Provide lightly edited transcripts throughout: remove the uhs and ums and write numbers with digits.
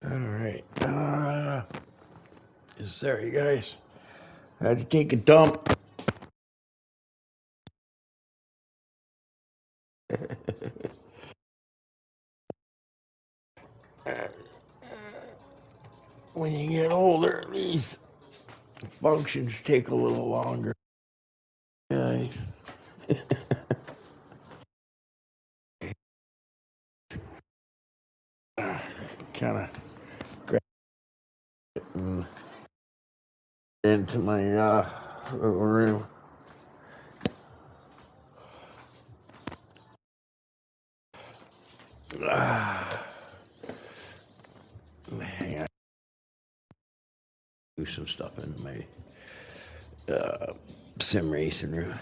Alright. Sorry, guys. I had to take a dump. When you get older, these functions take a little longer. Guys. Kind of grab it and into my little room. Hang on. Do some stuff in my sim racing room.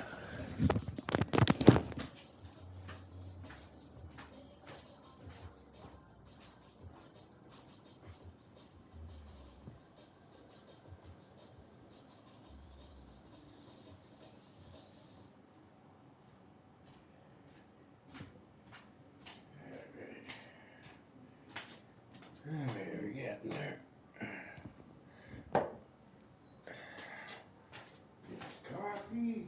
We're getting there. Coffee.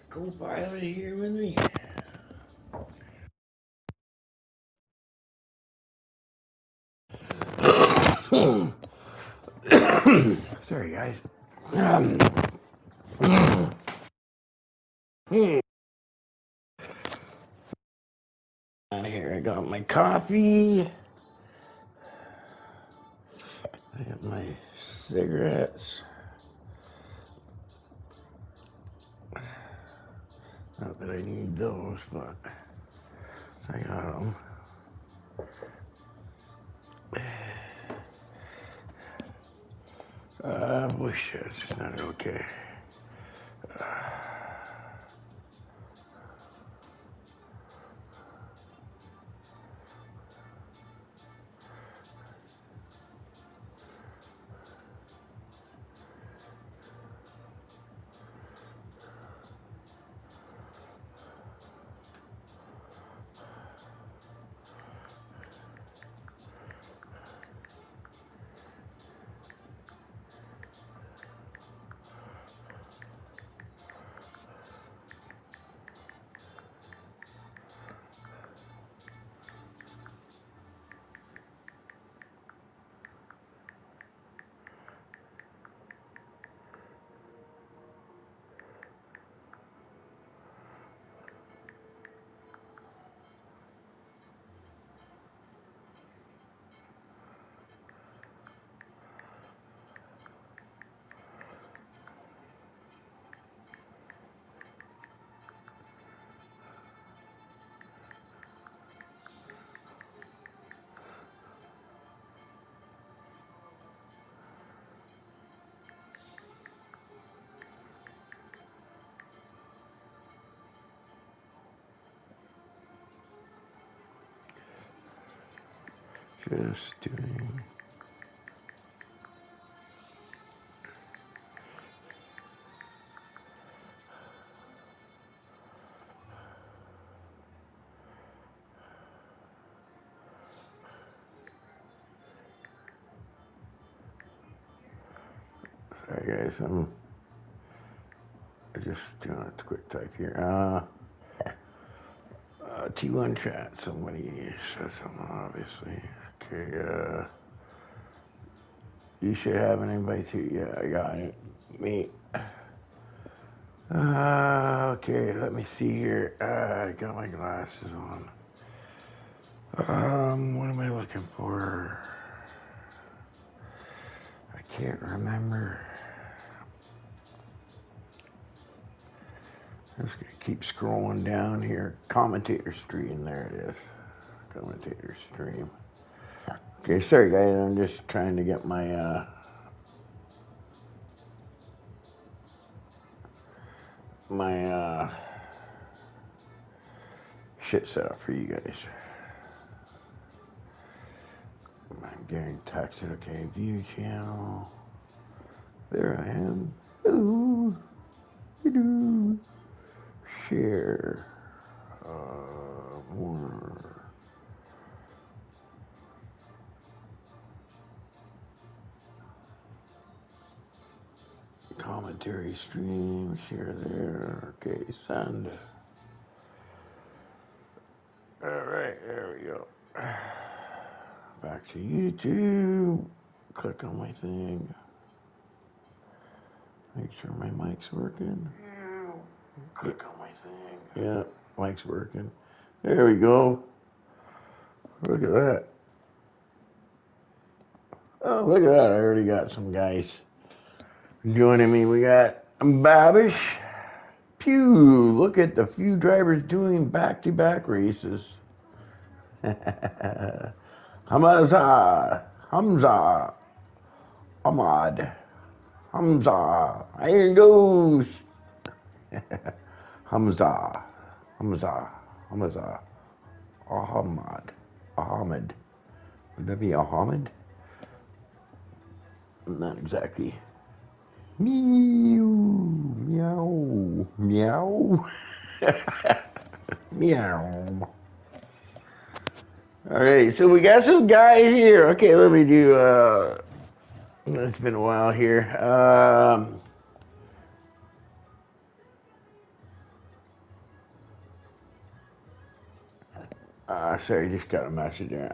Co-pilot here with me. Sorry, guys. Here I got my coffee. I have my cigarettes. Not that I need those, but I got them. Boy, shit, it's not okay. Just doing. guys, I just doing a quick type here. T1 chat, somebody said something, obviously. Okay, you should have an invite too. Yeah, I got it. Me. Okay, let me see here. I got my glasses on. What am I looking for? I can't remember. I'm just gonna keep scrolling down here. Commentator stream, there it is. Commentator stream. Okay, sorry guys, I'm just trying to get my shit set up for you guys. I'm getting texted. Okay, view channel. There I am. Hello. Hello. Share. More. Commentary stream. Share there. Okay, send. All right, there we go. Back to YouTube. Click on my thing. Make sure my mic's working. Click on my thing. Yeah, mic's working. There we go. Look at that. Oh, look at that. I already got some guys joining me. We got Babish. Pew. Look at the few drivers doing back-to-back races. Hamza. Ahmad. Hamza. Iron Ghost. Hamza. Ahmad. Would that be Ahmed? Not exactly. Meow. Meow. Meow. Meow. Alright, so we got some guys here. Okay, let me do, it's been a while here. Sorry, just got a message there.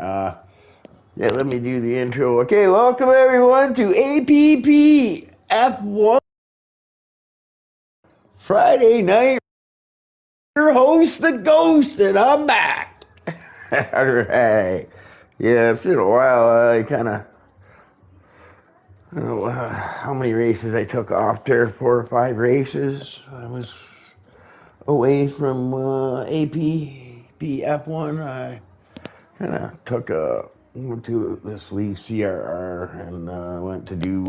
Yeah, let me do the intro. Okay, welcome everyone to APPF1 Friday night. Your host, the Ghost, and I'm back. Alright. Yeah, it's been a while. I kind of, I don't know how many races I took off there. 4 or 5 races. I was away from APPF1. I kind of took went to this league CRR and went to do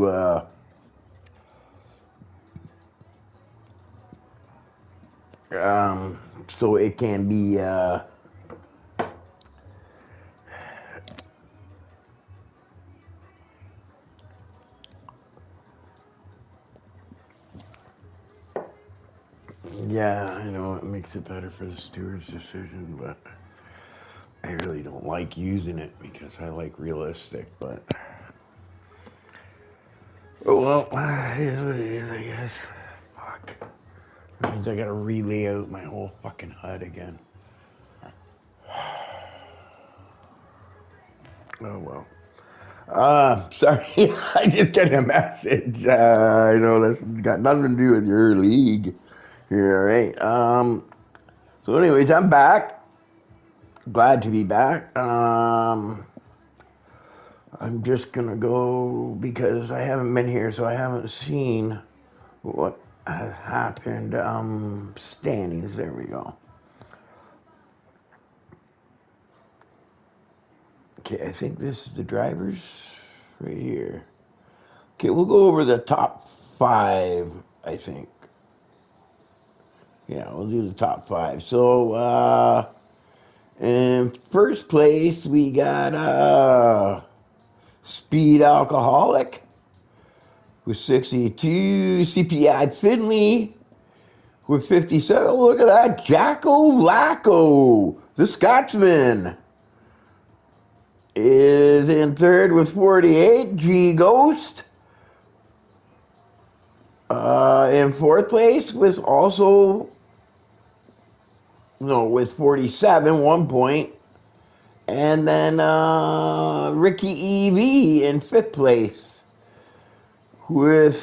so it can be yeah, I know it makes it better for the steward's decision, but I really don't like using it because I like realistic, but oh well, it is what it is, I guess. Fuck. That means I gotta relay out my whole fucking HUD again. Oh well. Sorry, I just got a message. I know that's got nothing to do with your league here, alright? So anyways, I'm back. Glad to be back. I'm just gonna go because I haven't been here, so I haven't seen what has happened. Standings, there we go. Okay, I think this is the drivers right here. Okay, we'll go over the top 5, I think. Yeah, we'll do the top 5. So, in first place, we got Speed Alcoholic with 62. CPI Finley with 57. Oh, look at that. Jacko Lacko, the Scotsman, is in third with 48. G Ghost In fourth place was also, no, with 47, 1 point. And then Ricky EV in fifth place with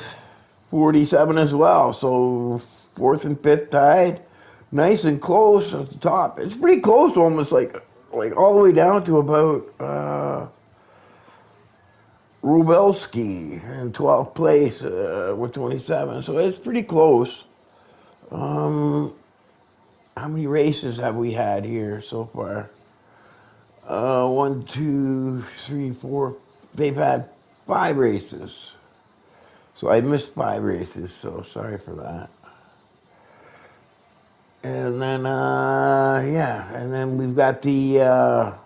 47 as well. So fourth and fifth tied. Nice and close at the top. It's pretty close, almost like all the way down to about Rubelski in 12th place with 27. So it's pretty close. How many races have we had here so far? 1, 2, 3, 4. They've had 5 races. So I missed 5 races, so sorry for that. And then, yeah, and then we've got the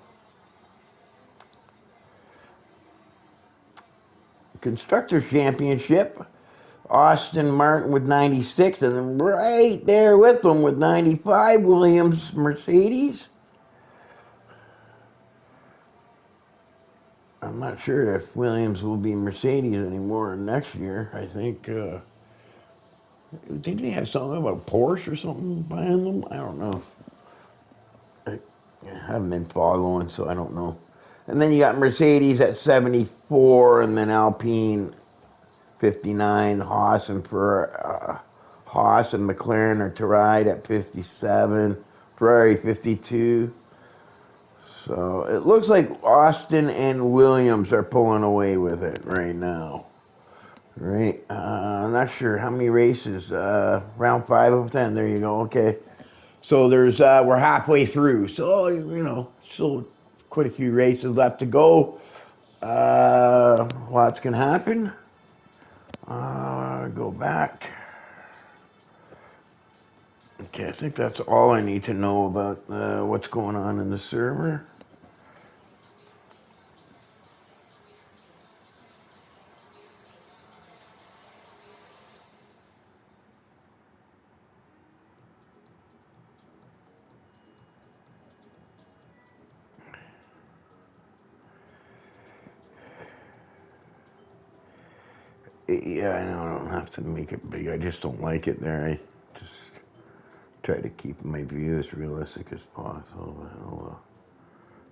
Constructors Championship. Austin Martin with 96, and then right there with them with 95, Williams Mercedes. I'm not sure if Williams will be Mercedes anymore next year. I think, didn't they have something about Porsche or something behind them? I don't know. I haven't been following, so I don't know. And then you got Mercedes at 74, and then Alpine 59, Haas and McLaren are to ride at 57, Ferrari 52. So it looks like Austin and Williams are pulling away with it right now. Right? I'm not sure how many races. Round 5 of 10. There you go. Okay. So there's we're halfway through. So still quite a few races left to go. Lots can happen. Go back. Okay, I think that's all I need to know about what's going on in the server. Yeah, I know I don't have to make it big. I just don't like it there. I just try to keep my view as realistic as possible. I'll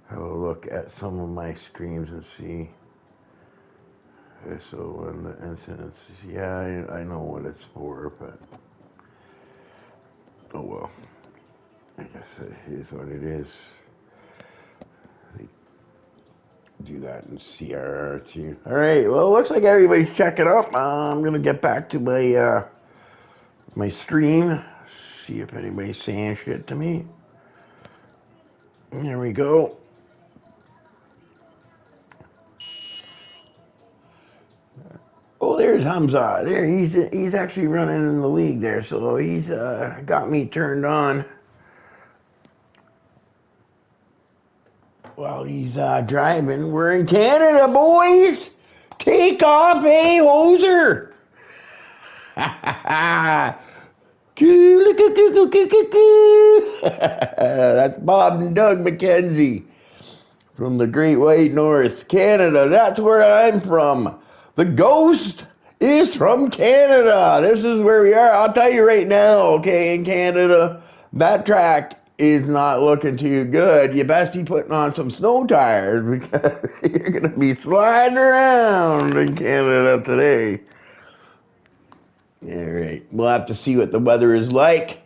have a look at some of my streams and see. So when the incidents, yeah, I know what it's for, but oh well. I guess it is what it is. They do that in CRR too. All right. Well, it looks like everybody's checking up. I'm gonna get back to my my stream. See if anybody's saying shit to me. There we go. Oh, there's Hamza. There, he's actually running in the league there, so he's got me turned on while he's driving. We're in Canada, boys. Take off, hoser. That's Bob and Doug McKenzie from the Great White North, Canada. That's where I'm from. The Ghost is from Canada. This is where we are. I'll tell you right now, okay, in Canada, that track is not looking too good. You best be putting on some snow tires because you're going to be sliding around in Canada today. All right, we'll have to see what the weather is like.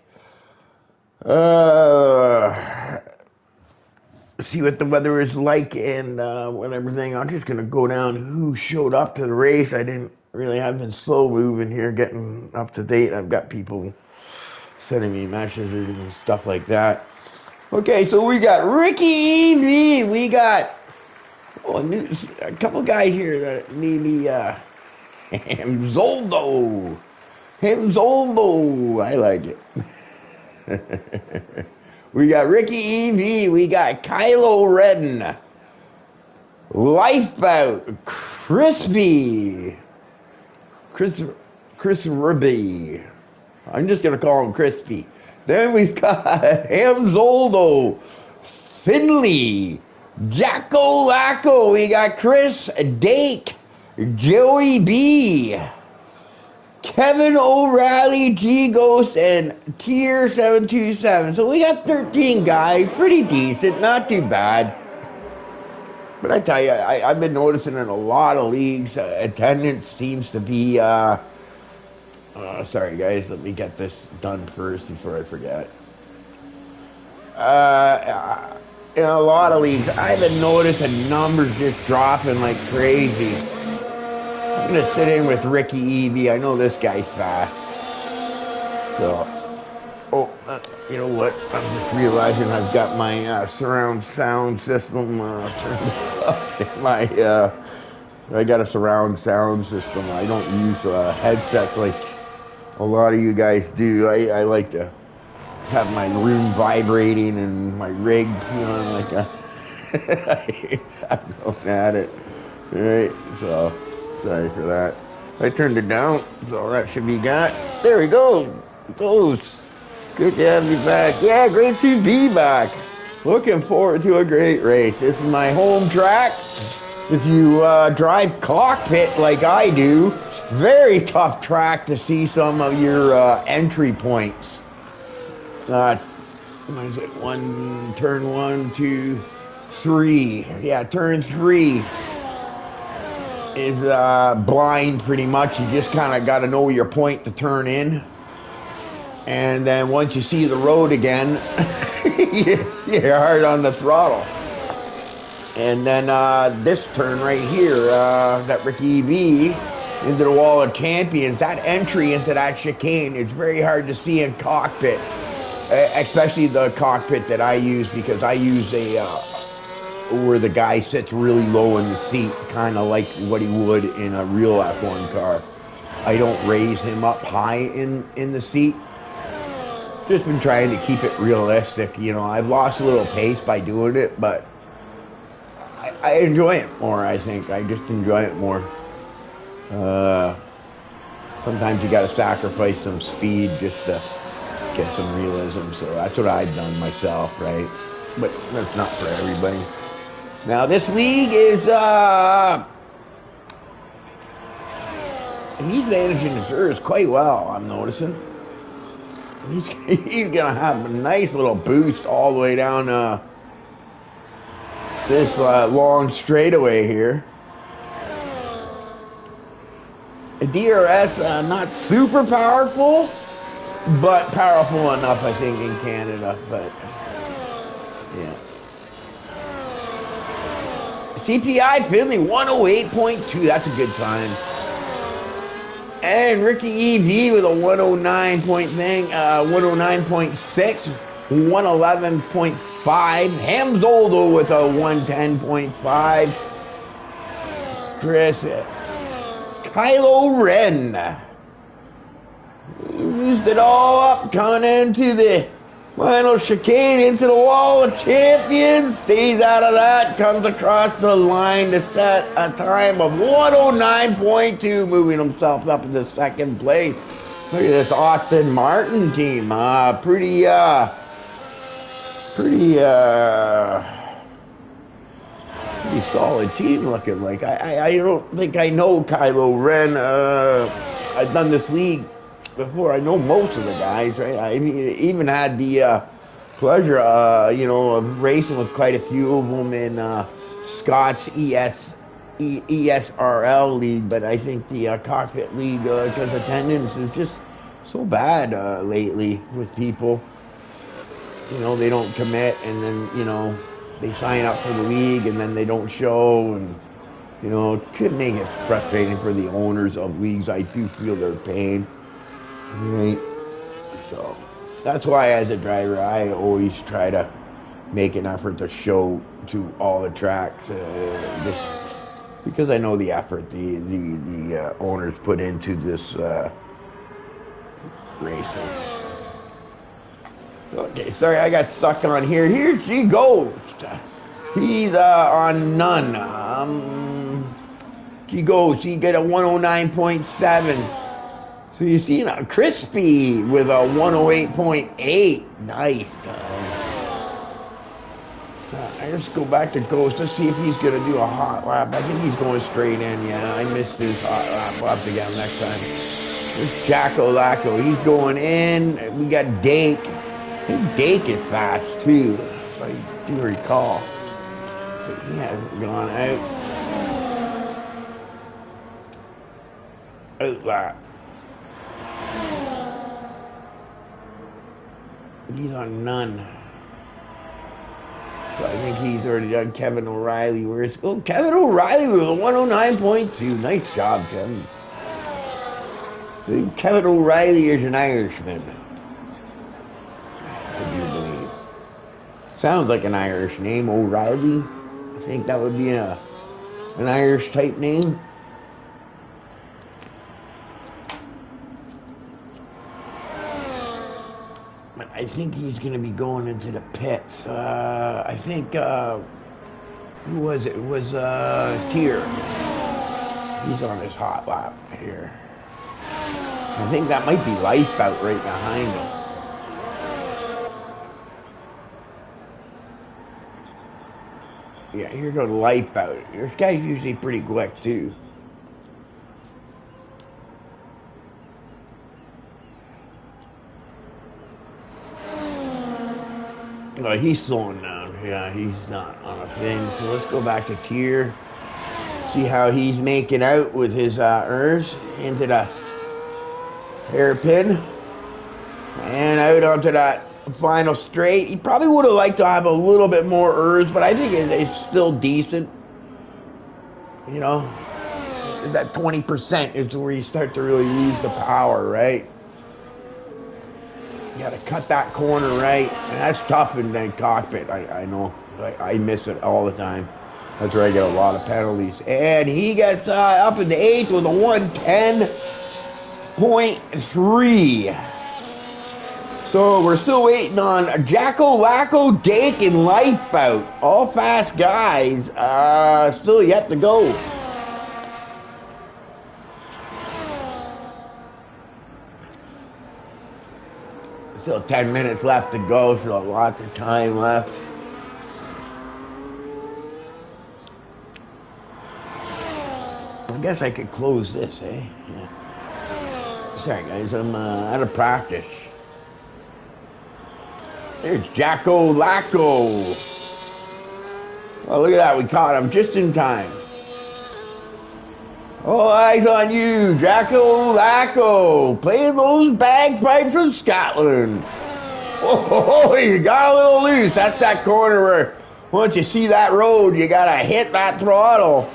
See what the weather is like and what everything. I'm just gonna go down who showed up to the race. I didn't really have been slow moving here, getting up to date. I've got people sending me messages and stuff like that. Okay, so we got Ricky EV. We got a couple guys here that maybe Hemzoldo. I like it. We got Ricky EV. We got Kylo Redden. Lifeboat. Crispy. Chris Ribby. I'm just going to call him Crispy. Then we've got Hamzoldo. Finley. Jacko Lacko. We got Chris Dake. Joey B. Kevin O'Reilly, G Ghost, and Tier1 So we got 13 guys, pretty decent, not too bad. But I tell you, I've been noticing in a lot of leagues, attendance seems to be. Sorry, guys, let me get this done first before I forget. In a lot of leagues, I've been noticing numbers just dropping like crazy. I'm gonna sit in with Ricky Evie. I know this guy's fast. So, you know what? I'm just realizing I've got my surround sound system turned up. I got a surround sound system. I don't use headsets like a lot of you guys do. I like to have my room vibrating and my rig, I'm going at it. All right, so sorry for that. I turned it down, so that should be got. There we go. It goes. Good to have you back. Yeah, great to be back. Looking forward to a great race. This is my home track. If you drive cockpit like I do, very tough track to see some of your entry points. What is it? Turn 1, 2, 3. Yeah, turn 3 is blind pretty much. You just kind of got to know your point to turn in. And then once you see the road again, you're hard on the throttle. And then this turn right here, that Ricky V into the wall of champions, that entry into that chicane is very hard to see in cockpit. Especially the cockpit that I use, because I use where the guy sits really low in the seat, kind of like what he would in a real F1 car. I don't raise him up high in the seat. Just been trying to keep it realistic. I've lost a little pace by doing it, but I enjoy it more, I think. I just enjoy it more. Sometimes you got to sacrifice some speed just to get some realism, so that's what I've done myself, right? But that's not for everybody. Now this league is he's managing his errors quite well, I'm noticing. He's gonna have a nice little boost all the way down this long straightaway here. A DRS not super powerful, but powerful enough, I think, in Canada. But yeah, CPI Finley 108.2. That's a good time. And Ricky EV with a 109.6, 111.5. Hamzoldo with a 110.5. Chris Kylo Ren used it all up coming into the final chicane, into the wall of champions, stays out of that, comes across the line to set a time of 109.2, moving himself up into second place. Look at this Austin Martin team, pretty solid team looking like. I don't think I know Kylo Ren. I've done this league before. I know most of the guys, right? I even had the pleasure, of racing with quite a few of them in Scott's ESRL league, but I think the cockpit league, because attendance is just so bad lately with people. They don't commit, and then, they sign up for the league and then they don't show, and it could make it frustrating for the owners of leagues. I do feel their pain, right? So that's why, as a driver, I always try to make an effort to show to all the tracks, just because I know the effort the owners put into this racing. Okay, sorry, I got stuck on here. Here's G Ghost. He's on none. G Ghost, he got a 109.7. So you see now, Crispy with a 108.8. Nice time. I just go back to Ghost. Let's see if he's going to do a hot lap. I think he's going straight in. Yeah, I missed his hot lap. We'll have to get him next time. This Jacko Lacko, he's going in. We got Dake. I think Dake is fast too, if I do recall. But he hasn't gone out. Outlap. He's on none. So I think he's already done Kevin O'Reilly. Where's Kevin O'Reilly with a 109.2. Nice job, Kevin. So Kevin O'Reilly is an Irishman. I do believe. Sounds like an Irish name, O'Reilly. I think that would be an Irish type name. I think he's going to be going into the pits. I think, who was it? It was Tier. He's on his hot lap here. I think that might be Lifeboat right behind him. Yeah, here goes Lifeboat. This guy's usually pretty quick too. Oh, he's slowing down. Yeah, he's not on a thing. So let's go back to Tier. See how he's making out with his Ers into the hairpin. And out onto that final straight. He probably would have liked to have a little bit more Ers, but I think it's still decent. You know, that 20% is where you start to really lose the power, right? You gotta cut that corner right, and that's tough in the cockpit. I know, I miss it all the time. That's where I get a lot of penalties. And he gets up in the 8th with a 110.3. So we're still waiting on Jacko, Lacko, Dake, and Lifeboat. All fast guys, still yet to go. Still 10 minutes left to go, so lots of time left. I guess I could close this, eh? Yeah. Sorry guys, I'm out of practice. There's Jacko Lacko. Oh, look at that, we caught him just in time. All eyes on you, Jacko Lacko, playing those bagpipes from Scotland. Oh, you got a little loose. That's that corner where once you see that road, you gotta hit that throttle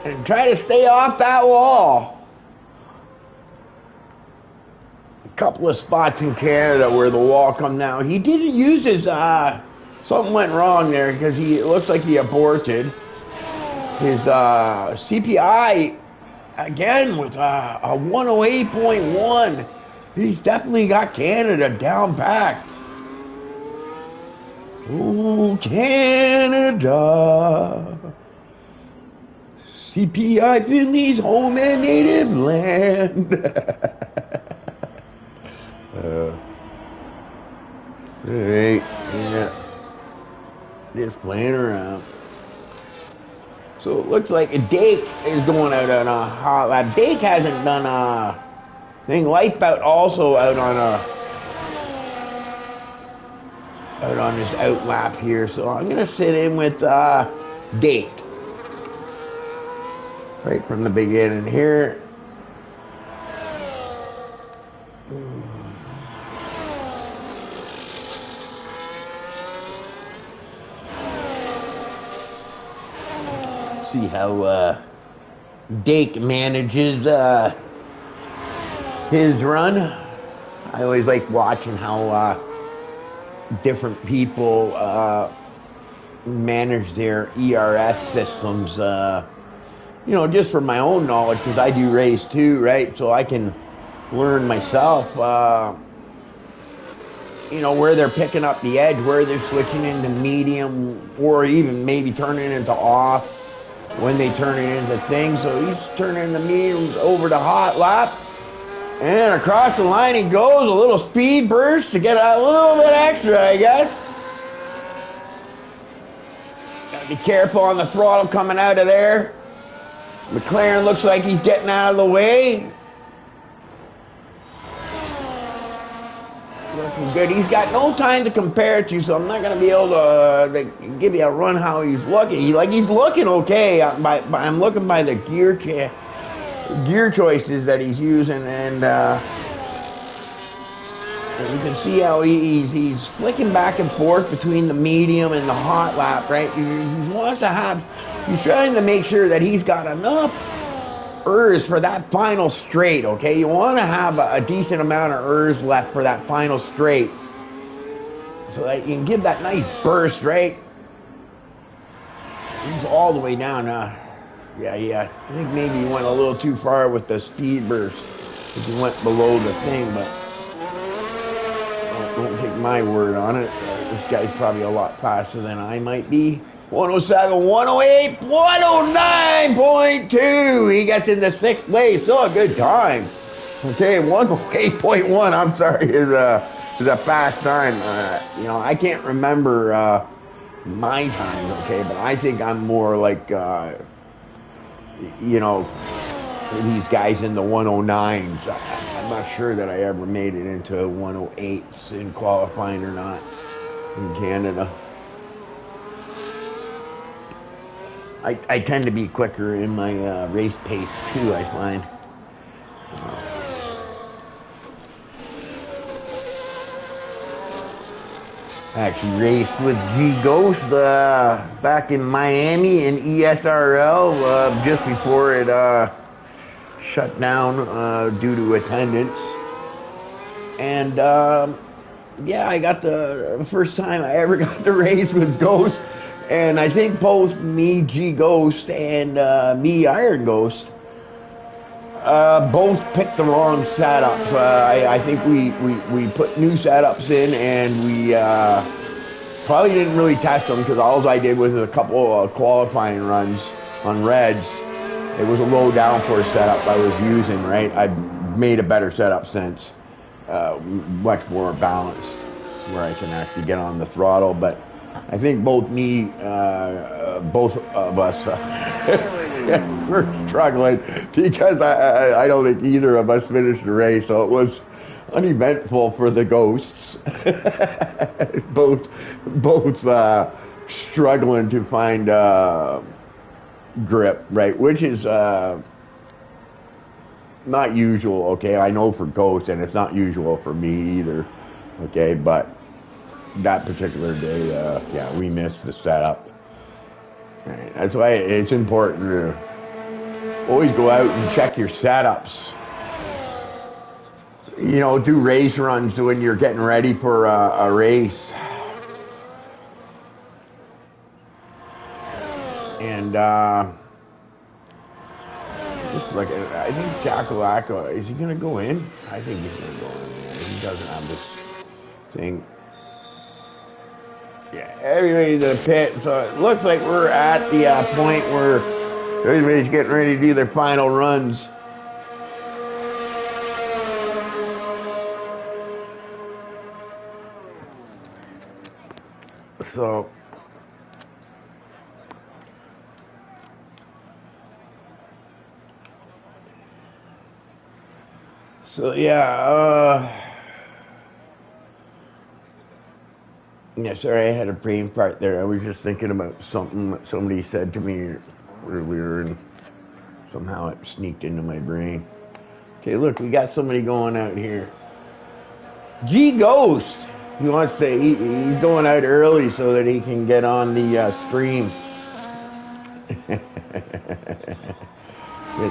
and try to stay off that wall. A couple of spots in Canada where the wall come down. He didn't use his, something went wrong there because it looks like he aborted. His CPI, again, with a 108.1. He's definitely got Canada down packed. Oh, Canada. CPI Finley's home and native land. Right, yeah. Just playing around. So it looks like Dake is going out on a hot lap. Dake hasn't done a thing. Lifeboat also out on his out lap here. So I'm gonna sit in with Dake right from the beginning here. See how Dake manages his run. I always like watching how different people manage their ERS systems. You know, just for my own knowledge, because I do race too, right? So I can learn myself. You know, where they're picking up the edge, where they're switching into medium, or even maybe turning into off. When they turn it into things. So he's turning the mediums over to hot lap. And across the line he goes. A little speed burst to get a little bit extra, I guess. Gotta be careful on the throttle coming out of there. McLaren looks like he's getting out of the way. good. He's got no time to compare it to, so I'm not going to be able to give you a run how he's looking. He's looking okay. I'm looking by the gear choices that he's using, and you can see how he's flicking back and forth between the medium and the hot lap, right? He's trying to make sure that he's got enough ERS for that final straight, okay? You want to have a decent amount of ERS left for that final straight so that you can give that nice burst, right? He's all the way down. Yeah. I think maybe he went a little too far with the speed burst if he went below the thing, but don't take my word on it. This guy's probably a lot faster than I might be. 107, 108, 109.2. He gets into 6th place. Still a good time. Okay, 108.1. I'm sorry, is a fast time. I can't remember my times. Okay, but I think I'm more like these guys in the 109s. I'm not sure that I ever made it into 108s in qualifying or not in Canada. I tend to be quicker in my race pace too, I find. I actually raced with G Ghost back in Miami in ESRL just before it shut down due to attendance. And yeah, I got the first time I ever got to race with Ghost. And I think both me, G Ghost, and me, Iron Ghost, both picked the wrong setups. I think we put new setups in, and we probably didn't really test them because all I did was a couple of qualifying runs on Reds. It was a low downforce setup I was using, right? I've made a better setup since, much more balanced, where I can actually get on the throttle, but I think both of us were struggling because I don't think either of us finished the race, so it was uneventful for the Ghosts. both struggling to find grip, right, which is not usual, okay? I know for Ghost, and it's not usual for me either, okay? But that particular day, yeah, we missed the setup. Right. That's why it's important to always go out and check your setups. Do race runs when you're getting ready for a race. And just look at it. I think Jackalacco, is he going to go in? I think he's going to go in. He doesn't have this thing. Yeah, everybody's in the pit, so it looks like we're at the point where everybody's getting ready to do their final runs. So yeah, yeah, sorry, I had a brain fart there. I was just thinking about something that somebody said to me earlier, and somehow it sneaked into my brain. Okay, look, we got somebody going out here. G Ghost. He wants to. He's going out early so that he can get on the stream. Get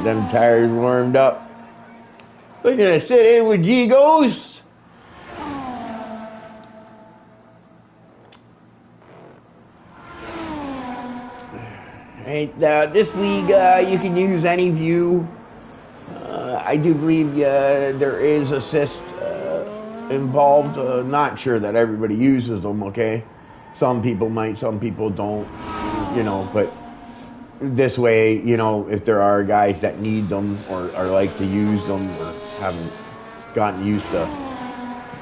them tires warmed up. We're gonna sit in with G Ghost. Right, this league, you can use any view. I do believe there is assist involved. Not sure that everybody uses them, okay? Some people might, some people don't, but this way, if there are guys that need them or like to use them or haven't gotten used to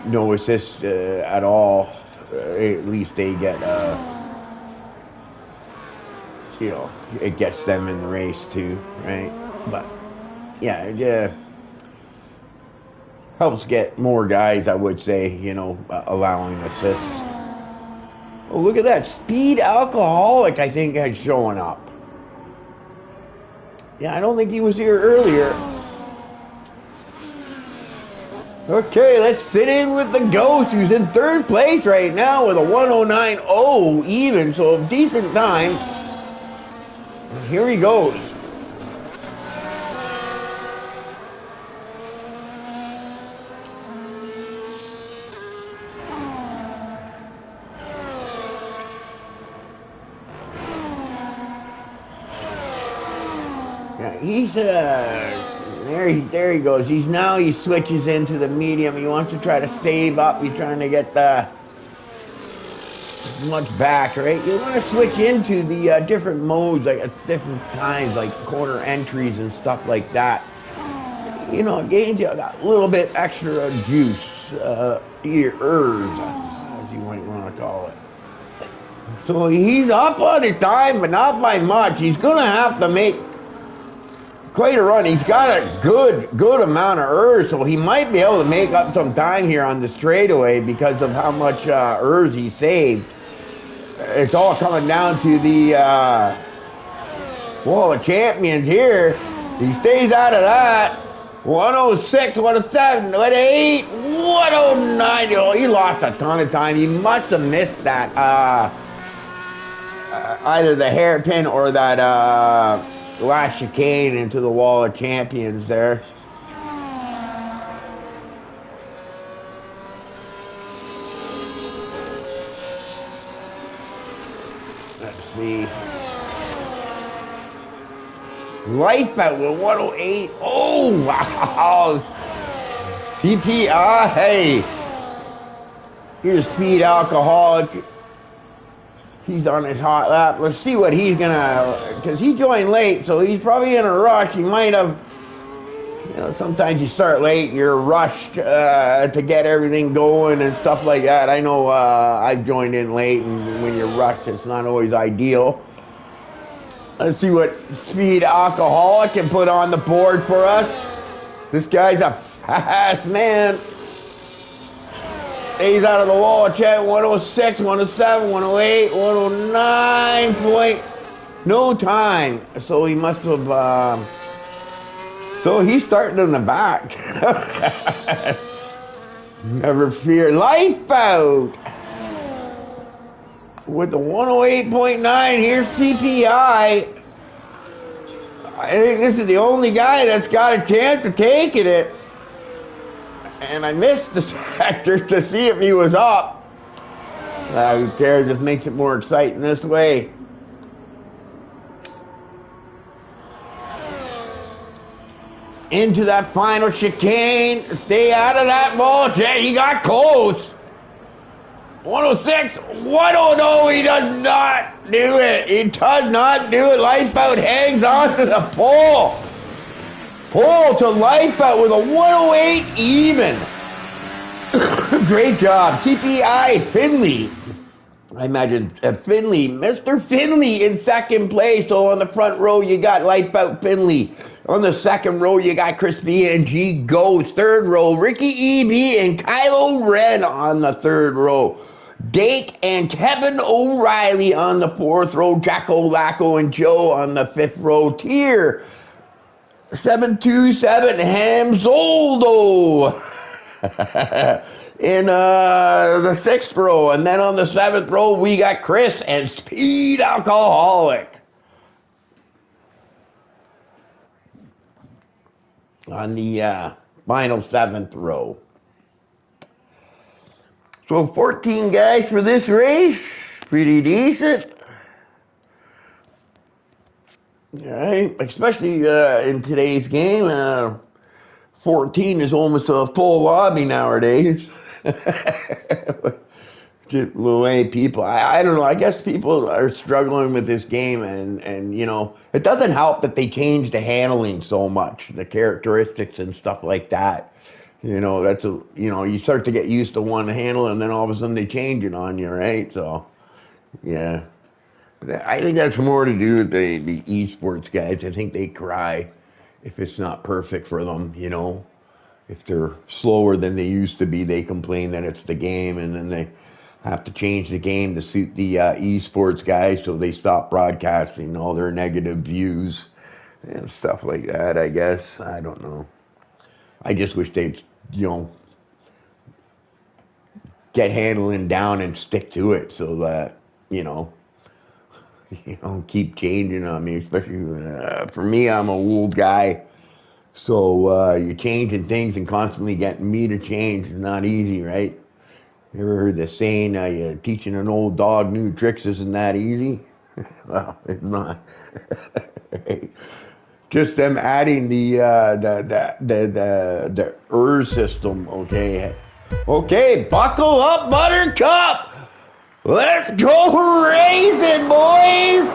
no assist at all, at least they get it gets them in the race too, right? But yeah, helps get more guys, I would say, you know, allowing assists. Oh, look at that. Speed Alcoholic, I think, has shown up. Yeah, I don't think he was here earlier. Okay, let's fit in with the Ghost, who's in third place right now with a 109.0 even, so decent time. Here he goes. Yeah, he's there he goes. He switches into the medium. He wants to try to save up. He's trying to get as much back, right? You want to switch into the different modes, like at different times, like corner entries and stuff like that. You know, it gains you a little bit extra juice, herbs, as you might want to call it. So he's up on his time, but not by much. He's gonna have to make quite a run. He's got a good amount of ERS, so he might be able to make up some time here on the straightaway because of how much ERS he saved. It's all coming down to the Wall of Champions here. He stays out of that. 106, 107, 108, 109. Oh, he lost a ton of time. He must have missed that either the hairpin or that last chicane into the Wall of Champions there. Let's see. Lifeboat with 108. Oh, wow. CPI. Hey. Here's Speed Alcoholic. He's on his hot lap. Let's see what he's gonna, because he joined late, so he's probably in a rush. He might have, you know, sometimes you start late, you're rushed to get everything going and stuff like that. I know I've joined in late, and when you're rushed, it's not always ideal. Let's see what Speed Alcoholic can put on the board for us. This guy's a fast man. Stays out of the wall. Check 106, 107, 108, 109 point. No time. So he must have. So he's starting in the back. Never fear. Lifeboat with the 108.9. Here's CPI. I think this is the only guy that's got a chance of taking it. And I missed the sector to see if he was up. Who cares? Just makes it more exciting this way. Into that final chicane. Stay out of that ball. He got close. 106, 109, he does not do it. He does not do it. Lifeboat hangs on to the pole. Pole to Lifeboat with a 108 even. Great job. TPI Finley. I imagine Finley, Mr. Finley in second place. So on the front row, you got Lifeboat Finley. On the second row, you got Crispy and G Ghost. Third row, Ricky EB and Kylo Ren on the third row. Dake and Kevin O'Reilly on the fourth row. Jacko Lacko and Joe on the fifth row. Tier 727 Hamzoldo in the sixth row. And then on the seventh row, we got Chris and Speed Alcoholic on the final seventh row. So 14 guys for this race, pretty decent. All right, especially in today's game, 14 is almost a full lobby nowadays. The way people, I don't know, I guess people are struggling with this game, and you know, it doesn't help that they change the handling so much, the characteristics and stuff like that. You know, you know, you start to get used to one handle, and then all of a sudden they change it on you, right? So, yeah. But I think that's more to do with the esports guys. I think they cry if it's not perfect for them, you know. if they're slower than they used to be, they complain that it's the game, and then they have to change the game to suit the esports guys, so they stop broadcasting all their negative views and stuff like that, I guess. I don't know. I just wish they'd, get handling down and stick to it so that, keep changing on me, especially for me, I'm a old guy. So you're changing things and constantly getting me to change is not easy, right? You ever heard the saying, you're teaching an old dog new tricks isn't that easy? Well, it's not. Just them adding the system, okay? Okay, buckle up, Buttercup! Let's go racing, boys!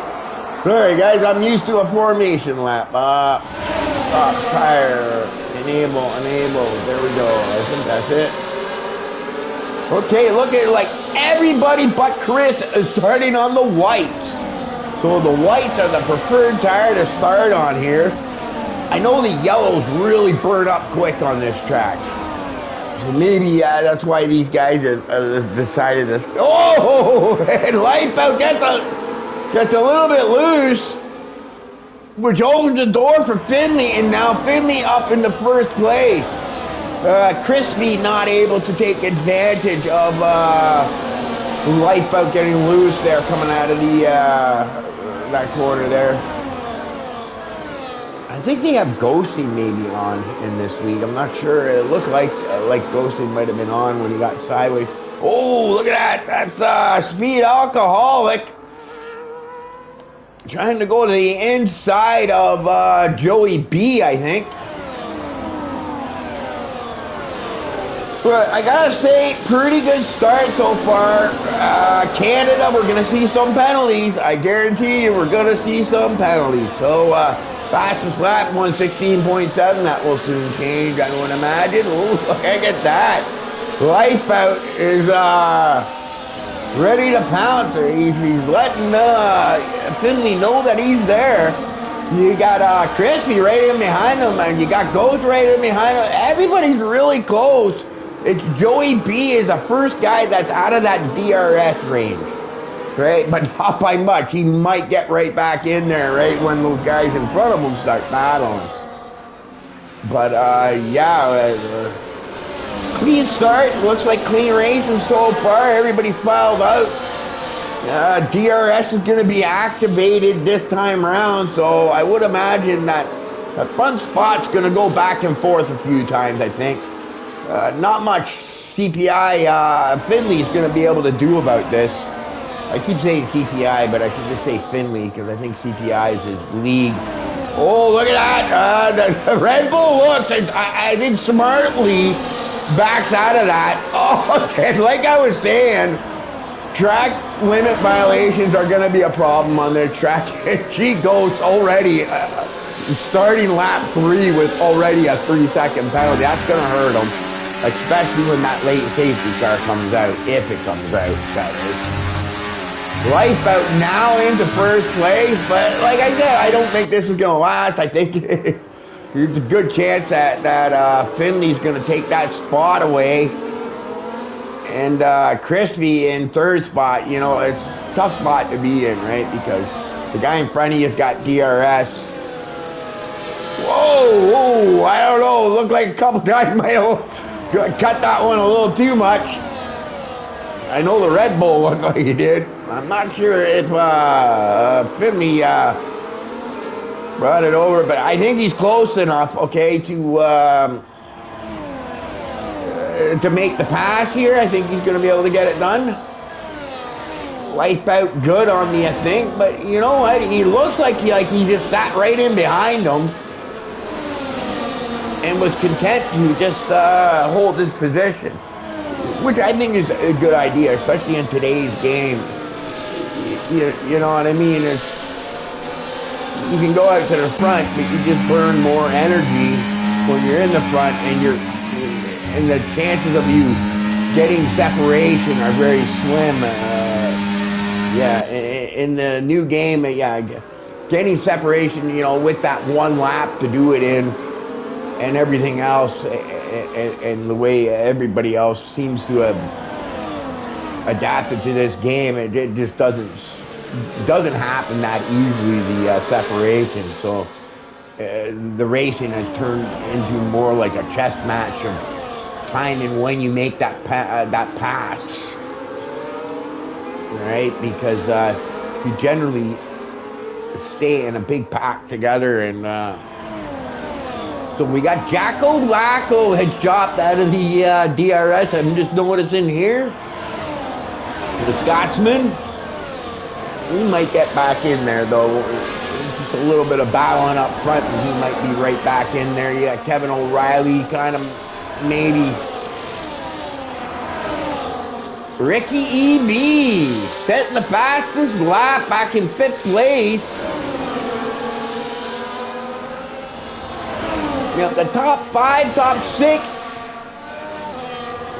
Sorry, guys, I'm used to a formation lap. Stop, tire, enable. There we go. I think that's it. Okay, look at it, like everybody but Chris is starting on the whites. So the whites are the preferred tire to start on here. I know the yellows really burn up quick on this track. So maybe that's why these guys have decided to... Oh! And Lifeboat gets a little bit loose, which opens the door for Finley, and now Finley up in the first place. Crispy not able to take advantage of Lifeboat getting loose there, coming out of the that corner there. I think they have ghosting maybe on in this league. I'm not sure. It looked like ghosting might have been on when he got sideways. Oh, look at that! That's Speed Alcoholic trying to go to the inside of Joey B, I think. But I gotta say, pretty good start so far. Canada, we're gonna see some penalties. I guarantee you, we're gonna see some penalties. So, fastest lap, 116.7. That will soon change, I would imagine. Ooh, look at that. Lifeboat is ready to pounce. He's letting Finley know that he's there. You got Crispy right in behind him, and you got Ghost right in behind him. Everybody's really close. It's Joey B is the first guy that's out of that DRS range, right? But not by much. He might get right back in there, right, when those guys in front of him start battling. But, clean start. Looks like clean racing so far. Everybody filed out. DRS is going to be activated this time around, so I would imagine that the front spot's going to go back and forth a few times, I think. Not much CPI Finley's going to be able to do about this. I keep saying CPI, but I should just say Finley, because I think CPI is his league. Oh, look at that! The Red Bull looks, I think smartly backs out of that. Oh, and like I was saying, track limit violations are going to be a problem on their track. She goes already, starting lap 3 with already a 3-second penalty. That's going to hurt him, especially when that late safety car comes out, if it comes out, that is. Lifeboat now into first place, but like I said, I don't think this is going to last. I think there's a good chance that Finley's going to take that spot away. And Crispy in third spot, you know, it's a tough spot to be in, right? Because the guy in front of you's got DRS. Whoa, I don't know. Looked like a couple guys might have cut that one a little too much. I know the Red Bull looked like he did. I'm not sure if Finley brought it over, but I think he's close enough, okay, to make the pass here. I think he's going to be able to get it done. Lifeboat good on me, I think, but you know what? He looks like he just sat right in behind him and was content to just hold his position, which I think is a good idea, especially in today's game. You know what I mean? You can go out to the front, but you just burn more energy when you're in the front, and the chances of you getting separation are very slim. In the new game, getting separation, you know, with that one lap to do it in and everything else, and the way everybody else seems to have adapted to this game, it just doesn't happen that easily, the separation. So the racing has turned into more like a chess match of timing when you make that pass, right? Because you generally stay in a big pack together, and so we got Jacko Lacko has dropped out of the DRS. I'm just noticing here. The Scotsman, he might get back in there though. Just a little bit of battling up front, and he might be right back in there. You got Kevin O'Reilly, kind of maybe. Ricky E.B. setting the fastest lap, back in 5th place. You know, the top 5, top 6,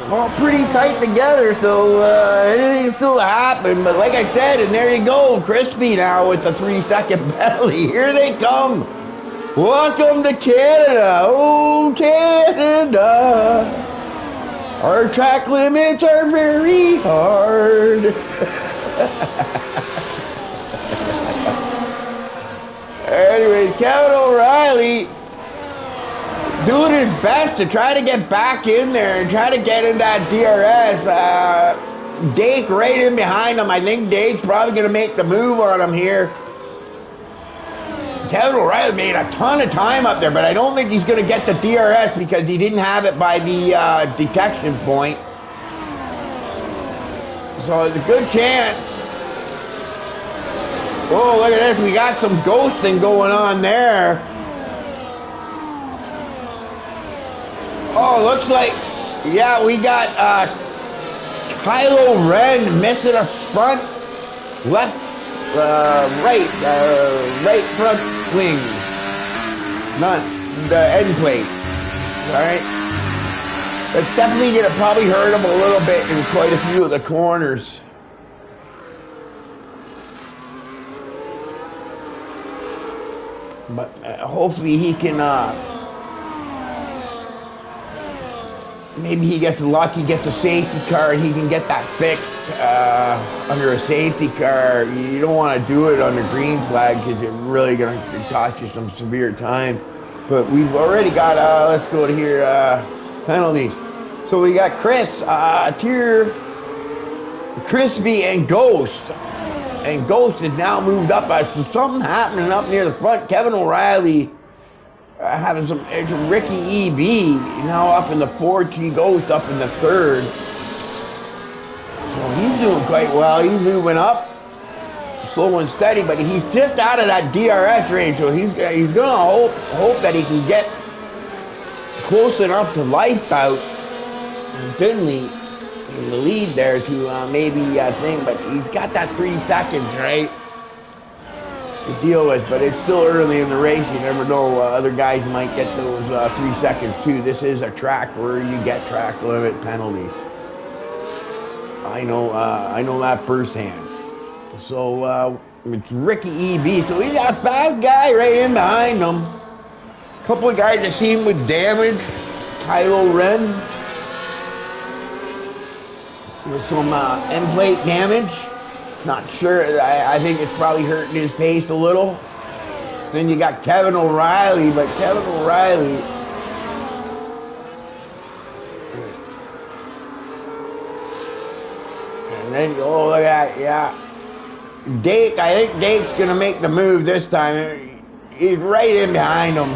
all pretty tight together, so anything can still happen. But like I said, and there you go, Crispy now with the 3-second penalty. Here they come. Welcome to Canada. Oh, Canada. Our track limits are very hard. Anyways, Kevin O'Reilly doing his best to try to get back in there and try to get in that DRS. Dake right in behind him. I think Dake's probably going to make the move on him here. Kevin O'Reilly made a ton of time up there, but I don't think he's going to get the DRS because he didn't have it by the detection point. So it's a good chance. Oh, look at this. We got some ghosting going on there. Oh, looks like, yeah, we got Kylo Ren missing a front, left, right front wing, not the end plate. All right, that's definitely gonna probably hurt him a little bit in quite a few of the corners. But hopefully he can. Maybe he gets lucky, gets a safety car, and he can get that fixed under a safety car. You don't want to do it under green flag because it's really going to cost you some severe time. But we've already got, let's go to here, penalties. So we got Chris, Tier, Crispy, and Ghost. And Ghost has now moved up. So something happening up near the front. Kevin O'Reilly having some Ricky E.B. now up in the 4th. He Ghost up in the 3rd. So he's doing quite well. He's moving up, slow and steady, but he's just out of that DRS range. So he's gonna hope that he can get close enough to Lifebout and Finley in the lead there to maybe thing. But he's got that 3 seconds, right, to deal with, but it's still early in the race. You never know, other guys might get those 3 seconds too. This is a track where you get track limit penalties. I know that firsthand. So it's Ricky E.B. So he's got a fast guy right in behind him. A couple of guys that seem with damage. Kylo Ren with some end plate damage. Not sure. I think it's probably hurting his pace a little. Then you got Kevin O'Reilly, but Kevin O'Reilly, and then oh look at that, yeah. Dake, I think Dake's gonna make the move this time. He's right in behind him.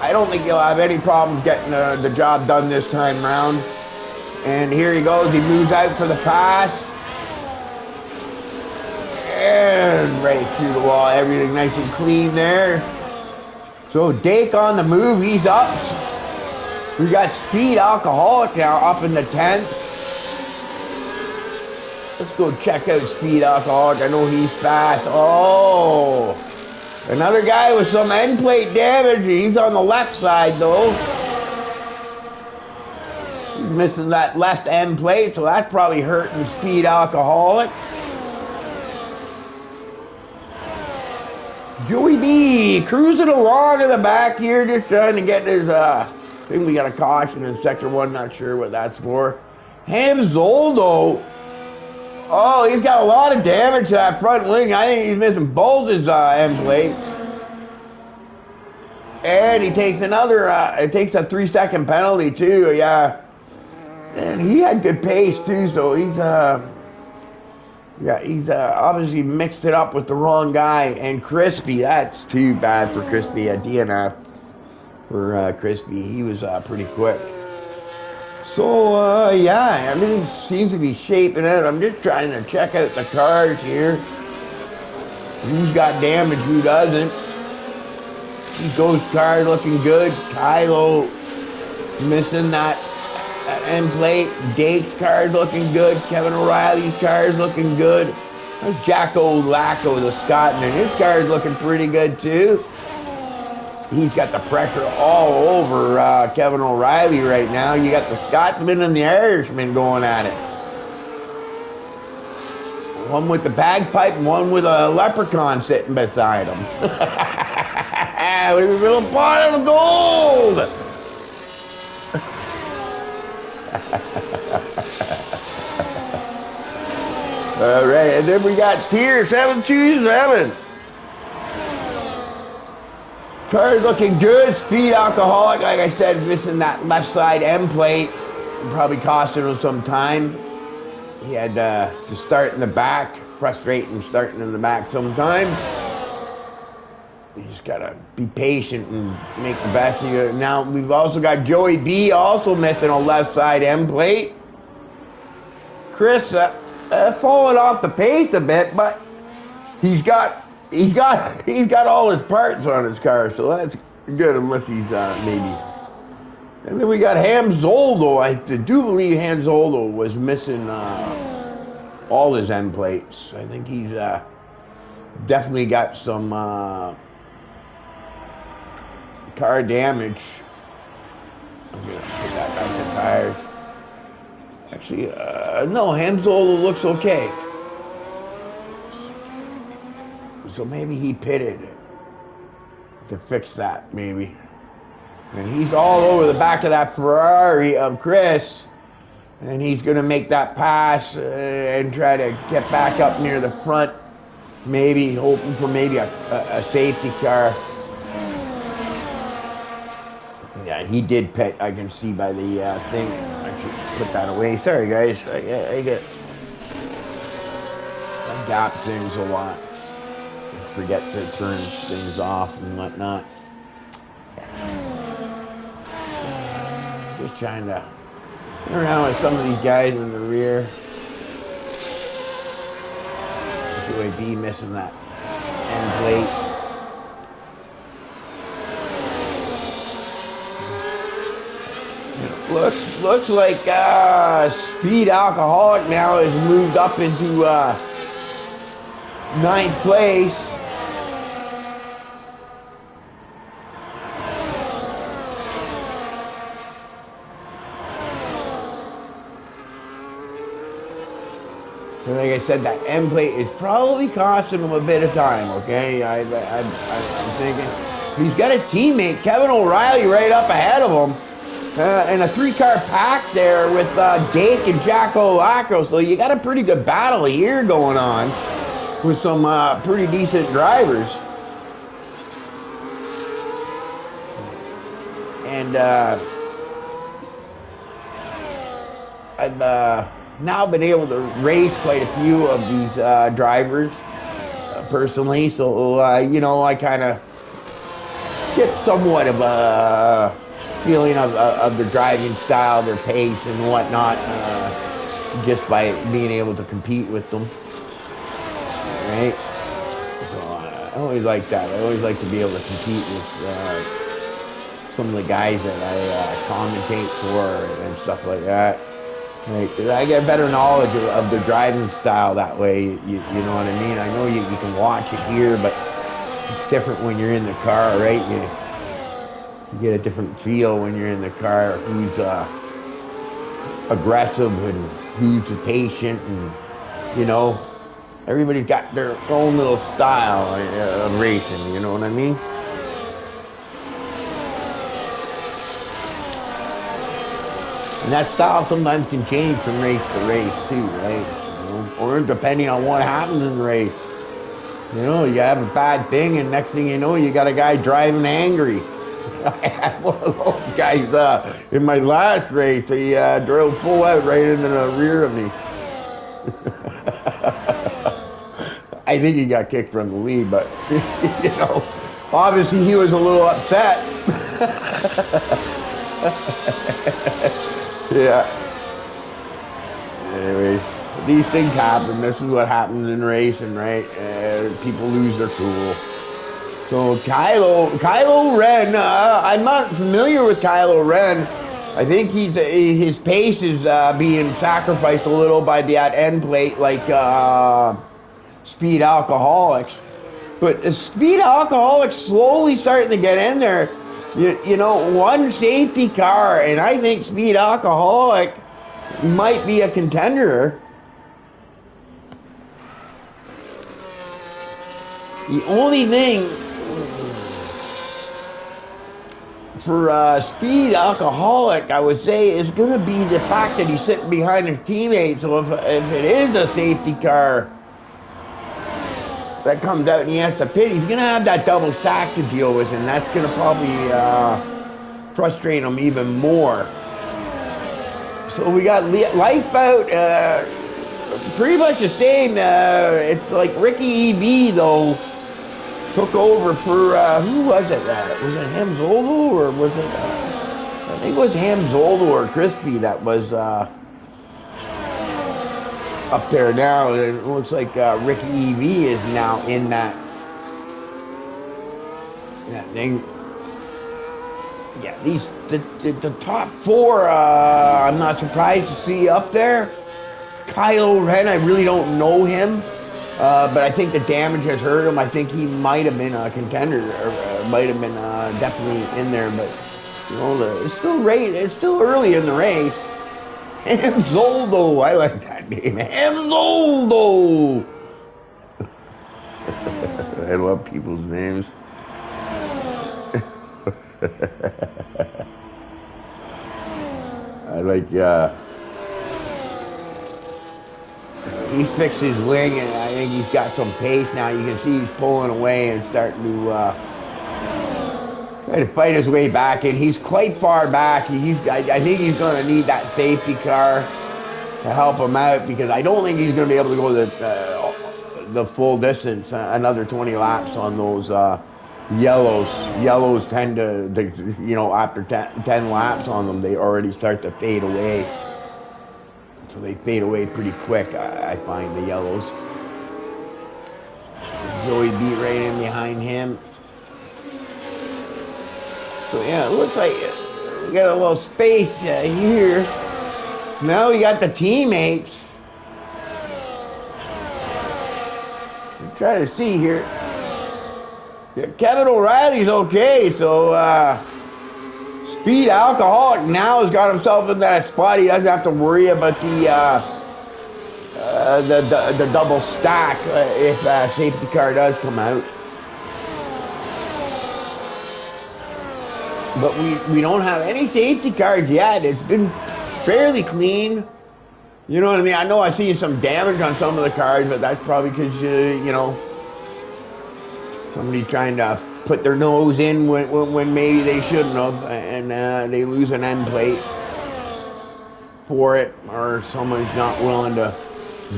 I don't think he'll have any problems getting the job done this time round. And here he goes. He moves out for the pass. And right through the wall, everything nice and clean there. So Dake on the move, he's up. We got Speed Alcoholic now up in the 10th. Let's go check out Speed Alcoholic. I know he's fast. Oh, another guy with some end plate damage. He's on the left side though. He's missing that left end plate, so that's probably hurting Speed Alcoholic. Joey B cruising along in the back here, just trying to get his, I think we got a caution in sector 1, not sure what that's for. Hamzoldo, oh, he's got a lot of damage to that front wing. I think he's missing both his end plates. And he takes another, it takes a 3-second penalty too, yeah. And he had good pace too, so he's, yeah, he's obviously mixed it up with the wrong guy. And Crispy, that's too bad for Crispy. A DNF for Crispy. He was pretty quick. So, yeah, everything seems to be shaping out. I'm just trying to check out the cars here. Who's got damage, who doesn't. Ghost car looking good. Kylo missing that end plate. Dake's car looking good. Kevin O'Reilly's car is looking good. There's Jacko Lacko, the Scotsman. His car is looking pretty good too. He's got the pressure all over Kevin O'Reilly right now. You got the Scotsman and the Irishman going at it. One with the bagpipe and one with a leprechaun sitting beside him. With his little pot of gold. All right, and then we got Tier 727. Car's looking good. Speed Alcoholic, like I said, missing that left side end plate. Probably costing him some time. He had to start in the back. Frustrating starting in the back sometimes. You just gotta be patient and make the best of it. Now we've also got Joey B also missing a left side end plate. Chris falling off the pace a bit, but he's got all his parts on his car, so that's good unless he's maybe. And then we got Hamzoldo. I do believe Hamzoldo was missing all his end plates. I think he's definitely got some car damage. I'm gonna put that back to tires. Actually, no, Hamzoldo looks okay. So maybe he pitted to fix that, maybe. And he's all over the back of that Ferrari of Chris. And he's going to make that pass and try to get back up near the front. Maybe hoping for maybe a safety car. Yeah, he did pit, I can see by the thing. I should put that away. Sorry, guys. I get gap things a lot. I forget to turn things off and whatnot. Just trying to get around with some of these guys in the rear. UAB missing that end plate. Looks like Speed Alcoholic now has moved up into 9th place. And like I said, that end plate is probably costing him a bit of time, okay? I'm thinking he's got a teammate, Kevin O'Reilly, right up ahead of him. And a 3-car pack there with Dake and Jacko Lacko. So you got a pretty good battle here going on with some pretty decent drivers. And I've now been able to race quite a few of these drivers personally. So, you know, I kind of get somewhat of a feeling of their driving style, their pace and whatnot, just by being able to compete with them, right? So I always like that. I always like to be able to compete with some of the guys that I commentate for and stuff like that, right? 'Cause I get better knowledge of their driving style that way, you know what I mean? I know you can watch it here, but it's different when you're in the car, right? You get a different feel when you're in the car, who's aggressive and who's patient, and, you know, Everybody's got their own little style of racing, you know what I mean? And that style sometimes can change from race to race too, right? You know? Or depending on what happens in the race. You know, you have a bad thing, and next thing you know, you got a guy driving angry. I had one of those guys in my last race. He drove full out right into the rear of me. I think he got kicked from the lead, but you know, obviously he was a little upset. Yeah. Anyways, these things happen. This is what happens in racing, right? People lose their cool. So Kylo Ren, I'm not familiar with Kylo Ren. I think his pace is being sacrificed a little by that end plate, like Speed Alcoholics. But Speed Alcoholics slowly starting to get in there. You know, one safety car, and I think Speed Alcoholic might be a contender. The only thing for Speed Alcoholic, I would say, is going to be the fact that he's sitting behind his teammate. So if it is a safety car that comes out and he has to pit, he's going to have that double stack to deal with, and that's going to probably frustrate him even more. So we got Lifeboat, pretty much the same. It's like Ricky EV, though, took over for, who was it? Was it Hamzolo, or was it, I think it was Hamzolo or Crispy that was up there now. It looks like Ricky EV is now in that thing. Yeah, the top four, I'm not surprised to see up there. Kylo Ren, I really don't know him, but I think the damage has hurt him. I think he might have been a contender, or might have been definitely in there, but you know, it's still early in the race. Hamzoldo, I like that name. Hamzoldo. I love people's names. I like, he fixed his wing, and I think he's got some pace now. You can see he's pulling away and starting to try to fight his way back, and he's quite far back. I think he's going to need that safety car to help him out, because I don't think he's going to be able to go the full distance, another 20 laps on those yellows. Yellows tend to, you know, after 10 laps on them, they already start to fade away. So they fade away pretty quick, I find, the yellows. Joey beat right in behind him. So yeah, it looks like we got a little space here. Now we got the teammates. I'm trying to see here. Yeah, Kevin O'Reilly's okay, so Speed Alcoholic now has got himself in that spot. He doesn't have to worry about the double stack if safety car does come out. But we don't have any safety cars yet. It's been fairly clean. You know what I mean? I know I see some damage on some of the cars, but that's probably because, you know, somebody trying to put their nose in when maybe they shouldn't have, and they lose an end plate for it, or someone's not willing to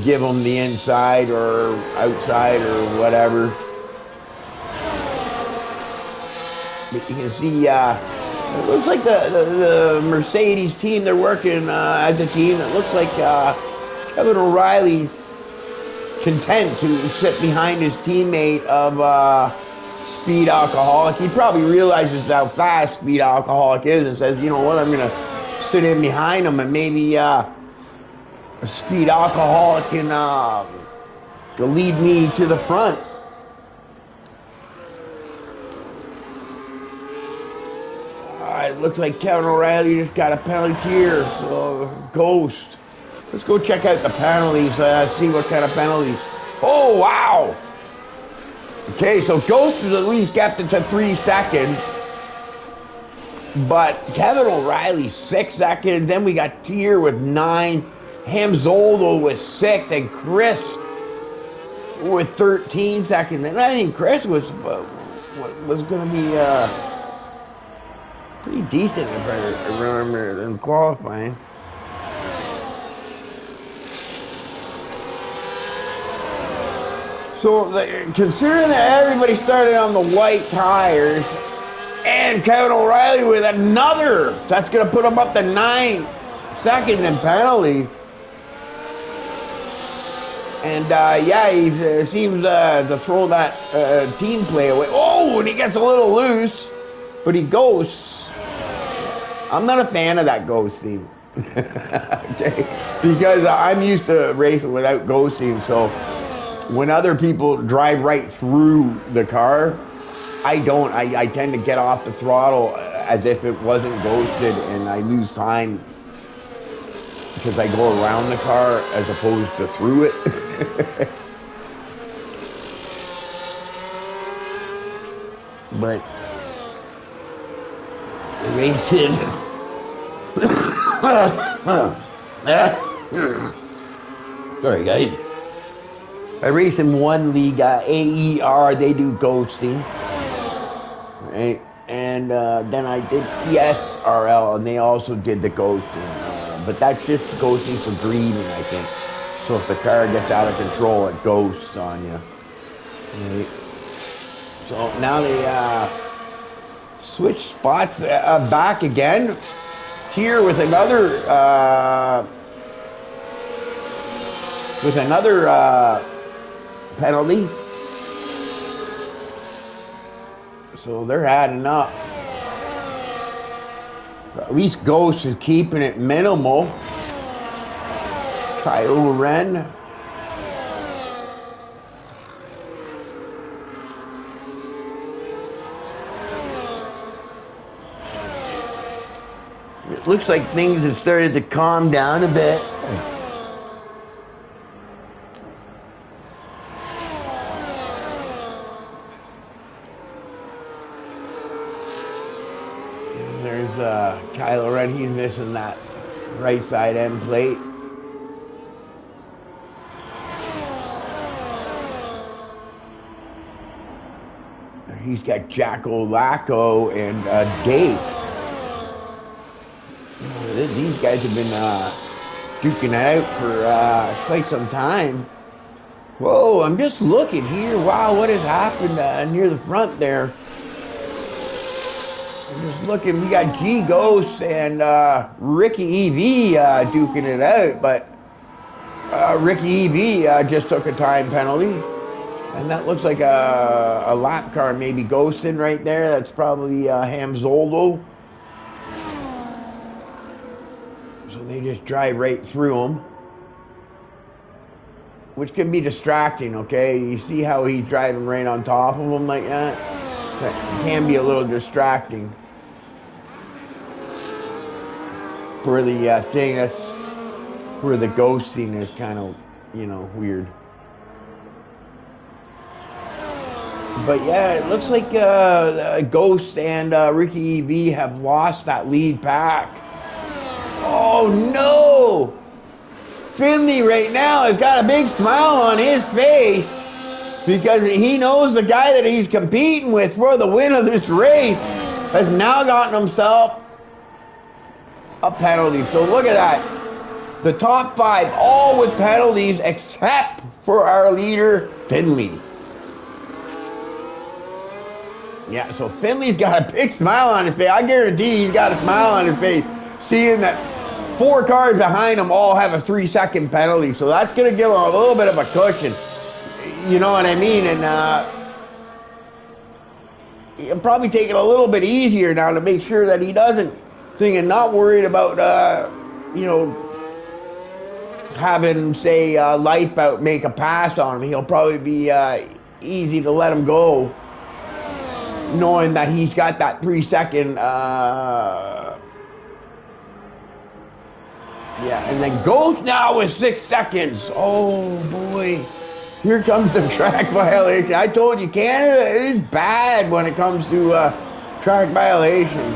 give them the inside or outside or whatever. But you can see, it looks like the Mercedes team, they're working as a team. It looks like Kevin O'Reilly's content to sit behind his teammate of Speed Alcoholic. He probably realizes how fast Speed Alcoholic is and says, you know what, I'm going to sit in behind him, and maybe Speed Alcoholic can lead me to the front. It looks like Kevin O'Reilly just got a penalty here, so Ghost. Let's go check out the penalties, see what kind of penalties Oh, wow. Okay, so Ghost has at least kept it to 3 seconds. But Kevin O'Reilly, 6 seconds. Then we got Tier with 9. Hamzoldo with 6. And Chris with 13 seconds. And I think Chris was going to be pretty decent if I remember in qualifying. So considering that everybody started on the white tires, and Kevin O'Reilly with another, that's going to put him up to 9 seconds in penalties. And yeah, he seems to throw that team play away. Oh, and he gets a little loose, but he ghosts. I'm not a fan of that ghosting. Okay, because I'm used to racing without ghosting, so when other people drive right through the car, I don't. I tend to get off the throttle as if it wasn't ghosted, and I lose time because I go around the car as opposed to through it. But racing. Sorry, guys. I race in one league, AER, they do ghosting, right? And then I did ESRL, and they also did the ghosting. But that's just ghosting for greening, I think. So if the car gets out of control, it ghosts on you. Right? So now they switch spots back again. Here with another penalty. So they're adding up. At least Ghost is keeping it minimal. Kyle Wren. It looks like things have started to calm down a bit. There's Kylo Ren, he's missing that right side end plate. He's got Jacko Lacko and Dave. These guys have been duking it out for quite some time. Whoa, I'm just looking here. Wow, what has happened near the front there? I'm just looking. We got G Ghost and Ricky EV duking it out, but Ricky EV just took a time penalty. And that looks like a lap car maybe ghosting right there. That's probably Hamzoldo. So they just drive right through him, which can be distracting, okay? You see how he's driving right on top of him like that? That can be a little distracting for the thing. That's where the ghosting is kind of, you know, weird. But yeah, it looks like Ghost and Ricky EV have lost that lead pack. Oh no! Finley right now has got a big smile on his face because he knows the guy that he's competing with for the win of this race has now gotten himself a penalty. So look at that. The top 5 all with penalties except for our leader, Finley. Yeah, so Finley's got a big smile on his face. I guarantee he's got a smile on his face, seeing that 4 cars behind him all have a 3-second penalty. So that's going to give him a little bit of a cushion. You know what I mean? And he'll probably take it a little bit easier now to make sure that he doesn't think and not worried about, you know, having, say, Lifeboat make a pass on him. He'll probably be easy to let him go, knowing that he's got that 3-second, yeah, and then Ghost now with 6 seconds. Oh boy, Here comes the track violation. I told you, Canada is bad when it comes to track violations.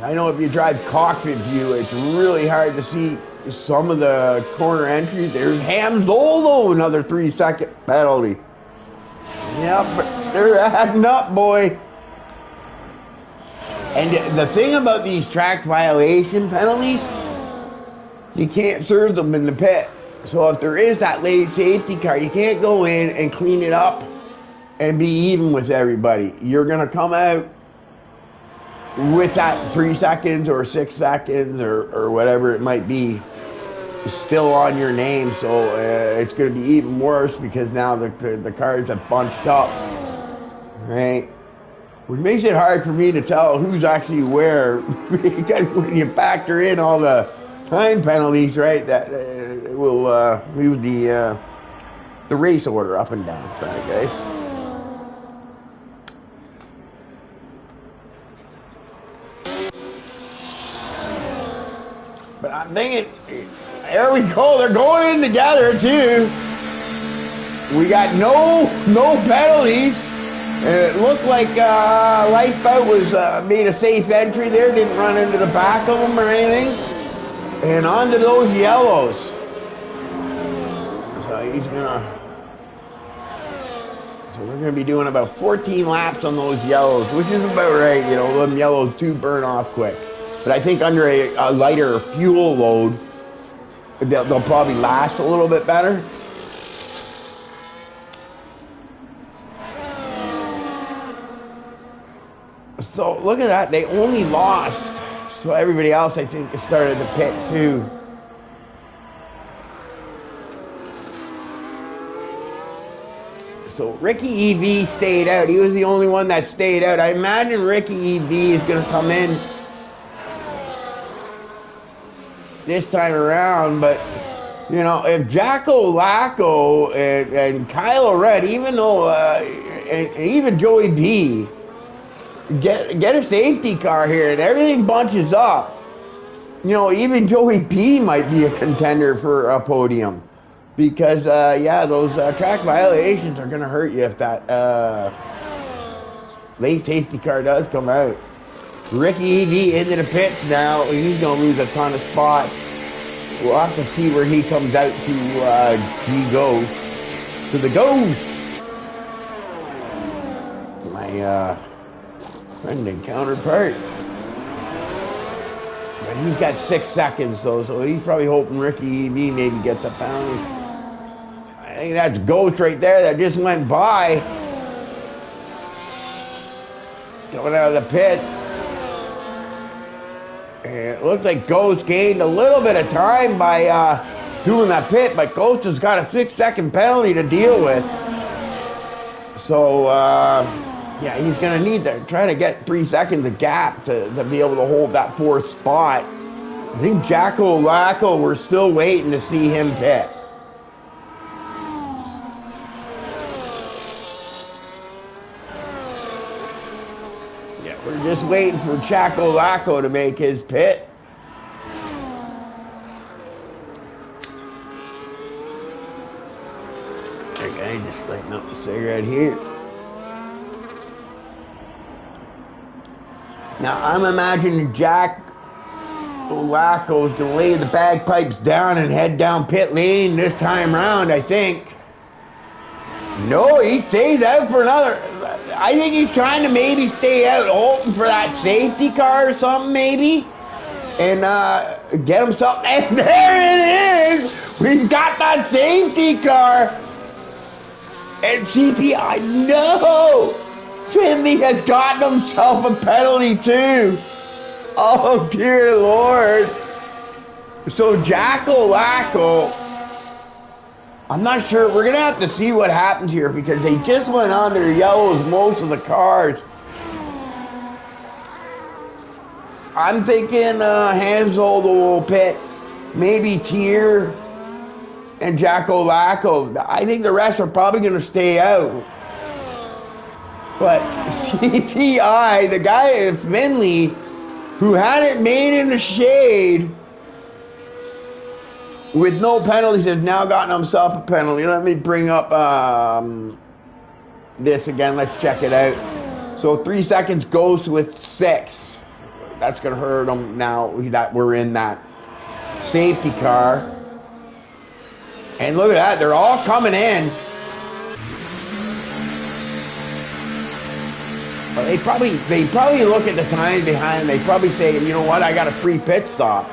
I know if you drive cockpit view, it's really hard to see some of the corner entries. There's Ham Zolo, another 3-second penalty. Yeah, but they're adding up, boy. And the thing about these track violation penalties, you can't serve them in the pit. So if there is that late safety car, you can't go in and clean it up and be even with everybody. You're going to come out with that 3 seconds or 6 seconds or whatever it might be still on your name. So it's going to be even worse because now the cars have bunched up, right? Which makes it hard for me to tell who's actually where because when you factor in all the time penalties, right, that will move the race order up and down. Sorry, guys. But I'm thinking, there we go. They're going in together too. We got no penalties. And it looked like Lifeboat was made a safe entry there. Didn't run into the back of them or anything. And onto those yellows. So we're gonna be doing about 14 laps on those yellows, which is about right. You know, them yellows do burn off quick. But I think under a lighter fuel load, they'll probably last a little bit better. So look at that, they only lost. So everybody else, I think, started to pit too. So Ricky EV stayed out. He was the only one that stayed out. I imagine Ricky EV is going to come in this time around. But, you know, if Jacko Lacko and Kylo Red, even though, and even Joey B, get a safety car here and everything bunches up, you know, even Joey P might be a contender for a podium. Because, yeah, those track violations are going to hurt you if that late safety car does come out. Ricky EV into the pits now. He's going to lose a ton of spots. We'll have to see where he comes out to G-Ghost. To the Ghost! My friend and counterpart. But he's got 6 seconds, though, so he's probably hoping Ricky EV maybe gets a penalty. I think that's Ghost right there that just went by. Coming out of the pit. And it looks like Ghost gained a little bit of time by doing that pit, but Ghost has got a 6-second penalty to deal with. So, yeah, he's going to need to try to get 3 seconds of gap to be able to hold that 4th spot. I think Jacko Lacko, we're still waiting to see him pit. We're just waiting for Jacko Lacko to make his pit. Okay, just lighting up the cigarette here. Now, I'm imagining Jack Lacko's going to lay the bagpipes down and head down pit lane this time round, I think. No, he stays out for another. I think he's trying to maybe stay out, hoping for that safety car or something, maybe. And get him something. And there it is! We've got that safety car! And CPI, no! Finley has gotten himself a penalty too! Oh, dear Lord! So Jacko Lacko, I'm not sure. We're going to have to see what happens here because they just went on their yellows, most of the cars. I'm thinking Hansel will pit, maybe Tier and Jacko Lacko. I think the rest are probably going to stay out. But CPI, the guy at Finley, who had it made in the shade, with no penalties, has now gotten himself a penalty. Let me bring up this again. Let's check it out. So 3 seconds goes with 6. That's going to hurt him now that we're in that safety car. And look at that. They're all coming in. They probably look at the time behind. They probably say, you know what? I got a free pit stop.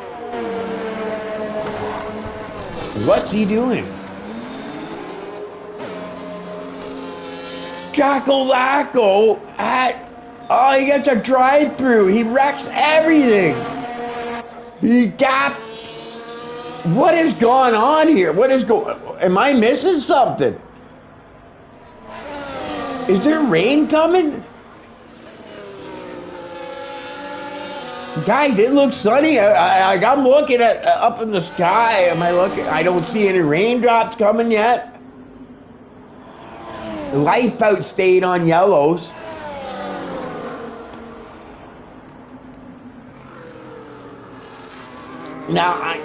What's he doing? Jacko he gets a drive-through. He wrecks everything. He gapped. What is going on here? Am I missing something? Is there rain coming? Guys, it looks sunny. I'm looking at up in the sky. Am I looking? I don't see any raindrops coming yet. Life out stayed on yellows. Now,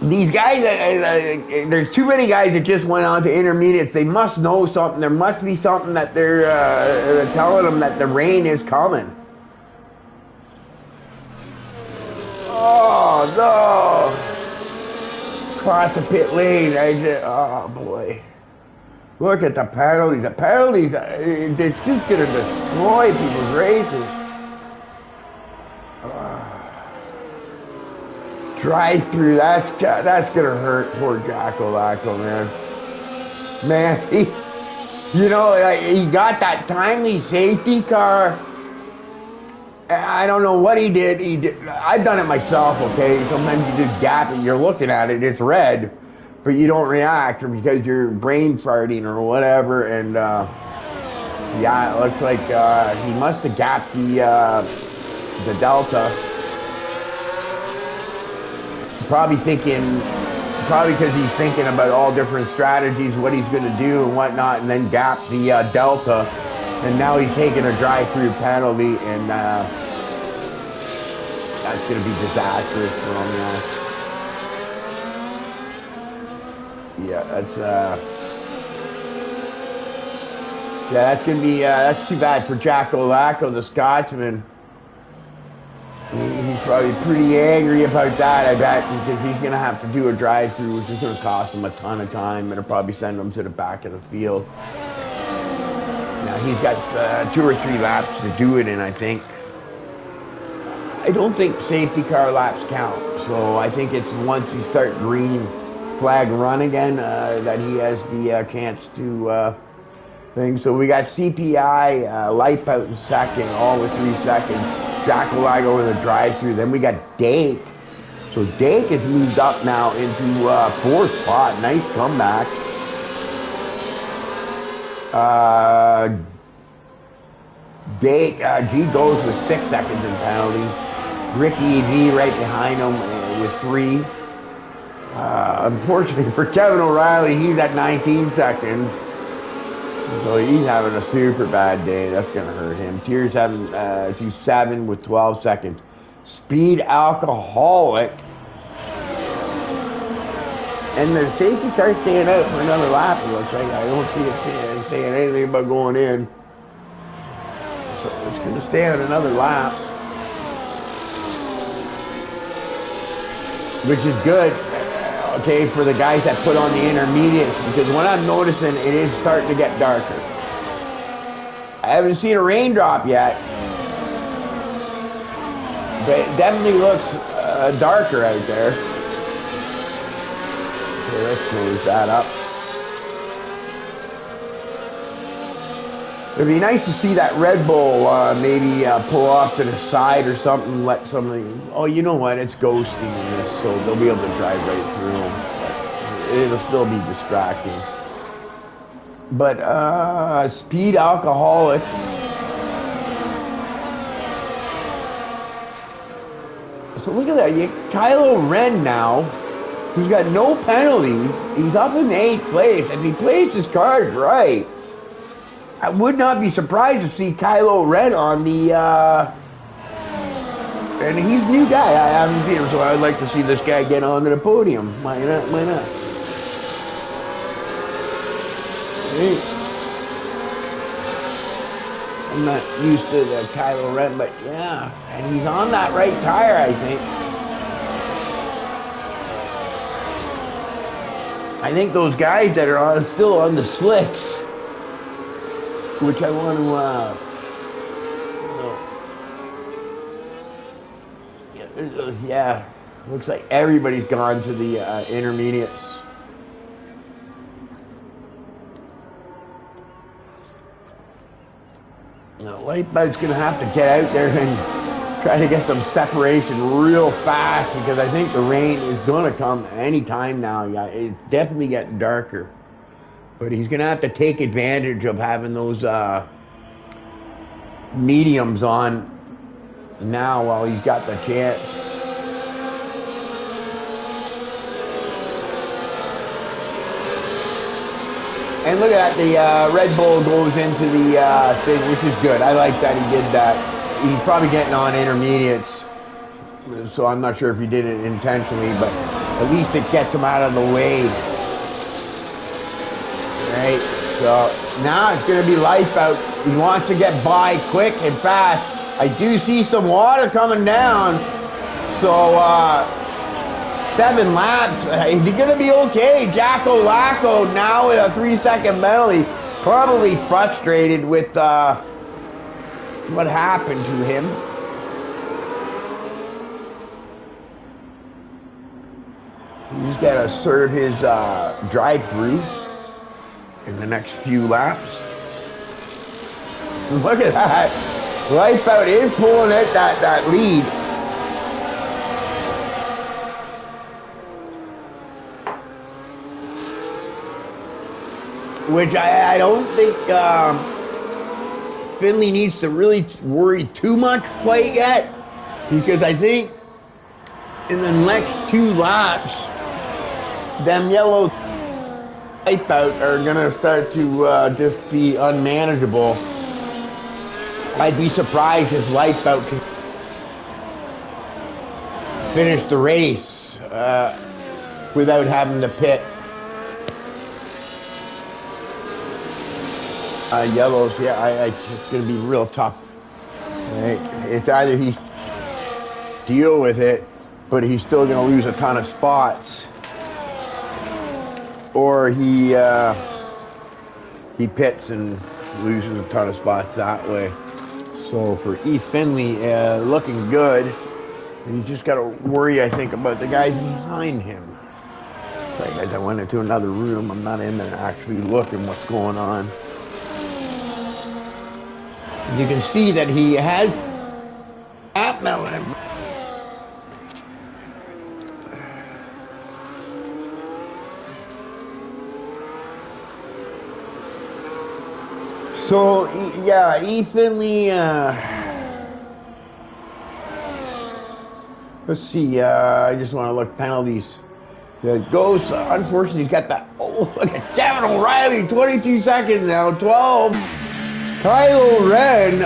these guys, there's too many guys that just went on to intermediates. They must know something. There must be something that they're telling them that the rain is coming. Oh, no. Across the pit lane. Oh, boy. Look at the penalties. The penalties, it's just going to destroy people's races. Drive through, that's gonna hurt poor Jacko, man. Man, he got that timely safety car. I don't know what he did. I've done it myself, okay? Sometimes you just gap and you're looking at it, it's red, but you don't react because you're brain farting or whatever, and yeah, it looks like he must have gapped the Delta. Probably because he's thinking about all different strategies, what he's going to do and whatnot, and then gap the Delta, and now he's taking a drive-through penalty, and that's going to be disastrous for him now. Yeah, that's going to be that's too bad for Jacko Lacko, the Scotsman. He's probably pretty angry about that, I bet, because he's going to have to do a drive-through, which is going to cost him a ton of time. It'll probably send him to the back of the field. Now, he's got 2 or 3 laps to do it in, I think. I don't think safety car laps count, so I think it's once you start green flag run again that he has the chance to thing. So we got CPI, Life out in second, all with 3 seconds. Jacko Lacko in the drive-through. Then we got Dake. So Dake has moved up now into 4th spot. Nice comeback. Dake, G goes with 6 seconds in penalties. Ricky V right behind him with 3. Unfortunately for Kevin O'Reilly, he's at 19 seconds. So he's having a super bad day. That's going to hurt him. Tier 7 with 12 seconds. Speed Alcoholic. And the safety car staying out for another lap, it looks like. I don't see it saying anything about going in. So it's going to stay out another lap. Which is good. Okay, for the guys that put on the intermediates, because what I'm noticing, it is starting to get darker. I haven't seen a raindrop yet, but it definitely looks darker out there. Okay, let's close that up. It'd be nice to see that Red Bull maybe pull off to the side or something, let something, oh, you know what, it's ghosting in this, so they'll be able to drive right through them. But it'll still be distracting. But Speed Alcoholic. So look at that, Kylo Ren now, who's got no penalties, he's up in 8th place, and he plays his cards right. I would not be surprised to see Kylo Ren on the And he's a new guy. I haven't seen him, so I'd like to see this guy get onto the podium. Why not? Why not? Hey. I'm not used to the Kylo Ren, but yeah. And he's on that right tire, I think. I think those guys that are still on the slicks, which I want to, yeah, looks like everybody's gone to the intermediates. Now, Lightbout's going to have to get out there and try to get some separation real fast, because I think the rain is going to come any time now. Yeah, it's definitely getting darker. But he's going to have to take advantage of having those mediums on now while he's got the chance. And look at that, the Red Bull goes into the thing, which is good. I like that he did that. He's probably getting on intermediates, so I'm not sure if he did it intentionally, but at least it gets him out of the way. Right, so now it's going to be life out. He wants to get by quick and fast. I do see some water coming down, so 7 laps. Is he going to be okay? Jacko Lacko now with a 3-second penalty, probably frustrated with what happened to him. He's got to serve his drive-through in the next few laps. Look at that. Lifeboat is pulling out that lead. Which I don't think Finley needs to really worry too much quite yet, because I think in the next 2 laps, them yellow Wipeout are gonna start to just be unmanageable. I'd be surprised if Wipeout can finish the race without having to pit. Yellows, yeah, it's gonna be real tough. Right? It's either he's deal with it, but he's still gonna lose a ton of spots, or he pits and loses a ton of spots that way. So for E. Finley, looking good. And you just got to worry, I think, about the guys behind him. Sorry guys, I went into another room. I'm not in there actually looking what's going on. You can see that he has shrapnel in him. So, yeah, E. Finley, let's see, I just want to look penalties. It goes, unfortunately, he's got that, oh, look at Devin O'Reilly, 22 seconds now, 12. Kylo Ren.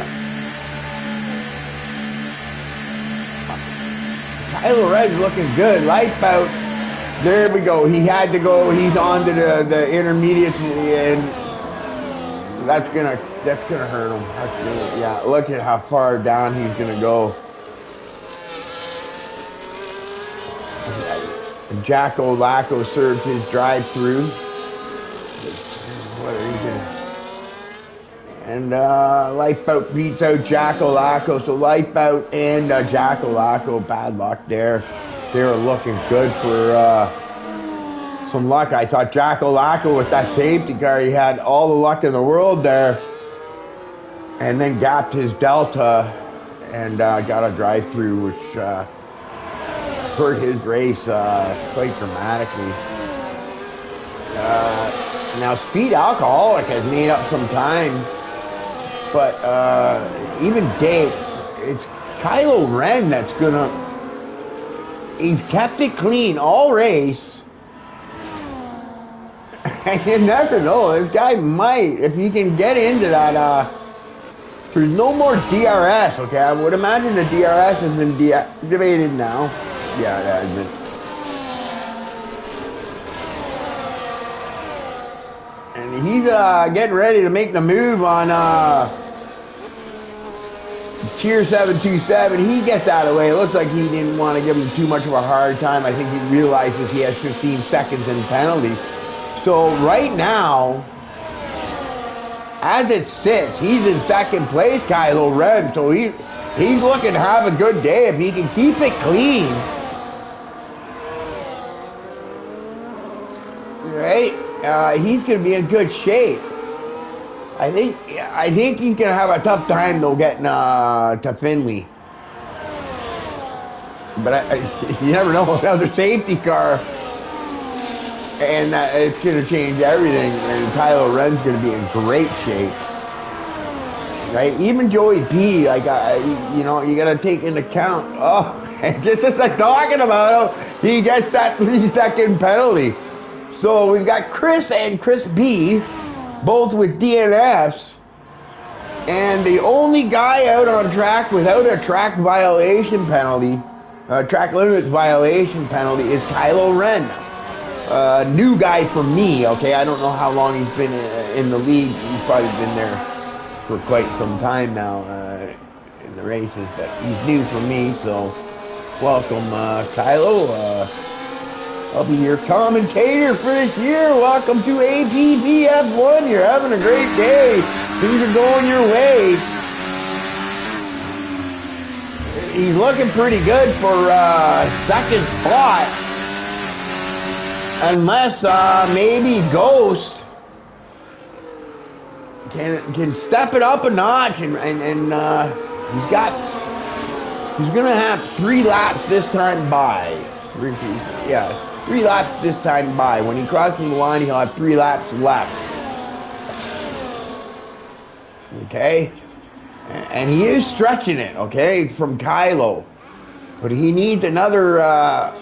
Kylo Ren's looking good. Lifebout. There we go. He had to go. He's on to the intermediates, and that's gonna hurt him. Yeah, look at how far down he's gonna go. Jacko Lacko serves his drive-through. What are you gonna? And Lifebout beats out Jacko Lacko. So Lifebout and Jacko Lacko, bad luck there. They were looking good for some luck. I thought Jacko Lacko with that safety car, he had all the luck in the world there. And then gapped his Delta and got a drive-through, which hurt his race quite dramatically. Now Speed Alcoholic has made up some time. But even Dave, it's Kylo Ren that's gonna, he's kept it clean all race. And you never know, this guy might, if he can get into that There's no more DRS, okay? I would imagine the DRS has been deactivated now. Yeah, it has been. And he's getting ready to make the move on Tier 727. He gets out of the way. It looks like he didn't want to give him too much of a hard time. I think he realizes he has 15 seconds in penalty. So right now, as it sits, he's in second place, Kylo Ren. So he's looking to have a good day if he can keep it clean. Right? He's going to be in good shape. I think he's going to have a tough time, though, getting to Finley. But you never know. Another safety car. And it's going to change everything. And Kylo Ren's going to be in great shape. Right? Even Joey P, like, you know, you got to take into account. Oh, just as I'm talking about him, he gets that 3-second penalty. So we've got Chris and Chris B, both with DNFs. And the only guy out on track without a track violation penalty, track limits violation penalty, is Kylo Ren. New guy for me, okay? I don't know how long he's been in the league. He's probably been there for quite some time now in the races, but he's new for me, so welcome, Kylo. I'll be your commentator for this year. Welcome to APPF1. You're having a great day. Things are going your way. He's looking pretty good for second spot. Unless maybe Ghost can step it up a notch, and he's gonna have 3 laps this time by. Yeah, 3 laps this time by. When he crosses the line, he'll have 3 laps left. Okay, and he is stretching it. Okay, from Kylo, but he needs another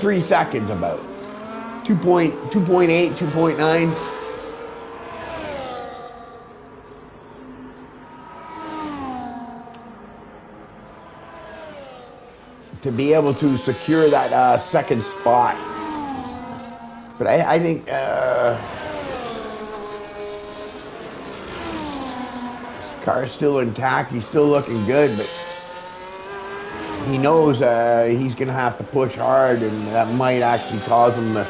3 seconds about. 2.8, 2.9. To be able to secure that second spot. But I think this car is still intact. He's still looking good, but he knows he's going to have to push hard, and that might actually cause him to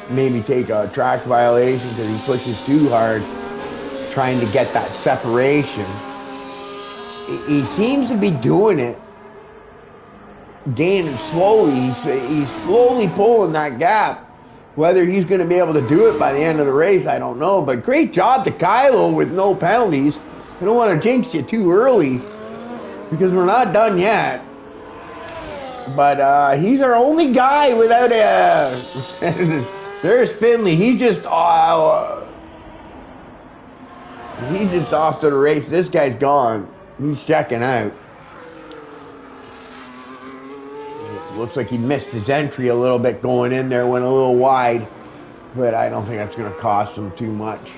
maybe take a track violation because he pushes too hard trying to get that separation. He seems to be doing it, gaining slowly. He's slowly pulling that gap. Whether he's going to be able to do it by the end of the race, I don't know. But great job to Kylo with no penalties. I don't want to jinx you too early because we're not done yet. But he's our only guy without a... There's Finley. He's just off to the race. This guy's gone. He's checking out. Looks like he missed his entry a little bit going in there, went a little wide, but I don't think that's going to cost him too much.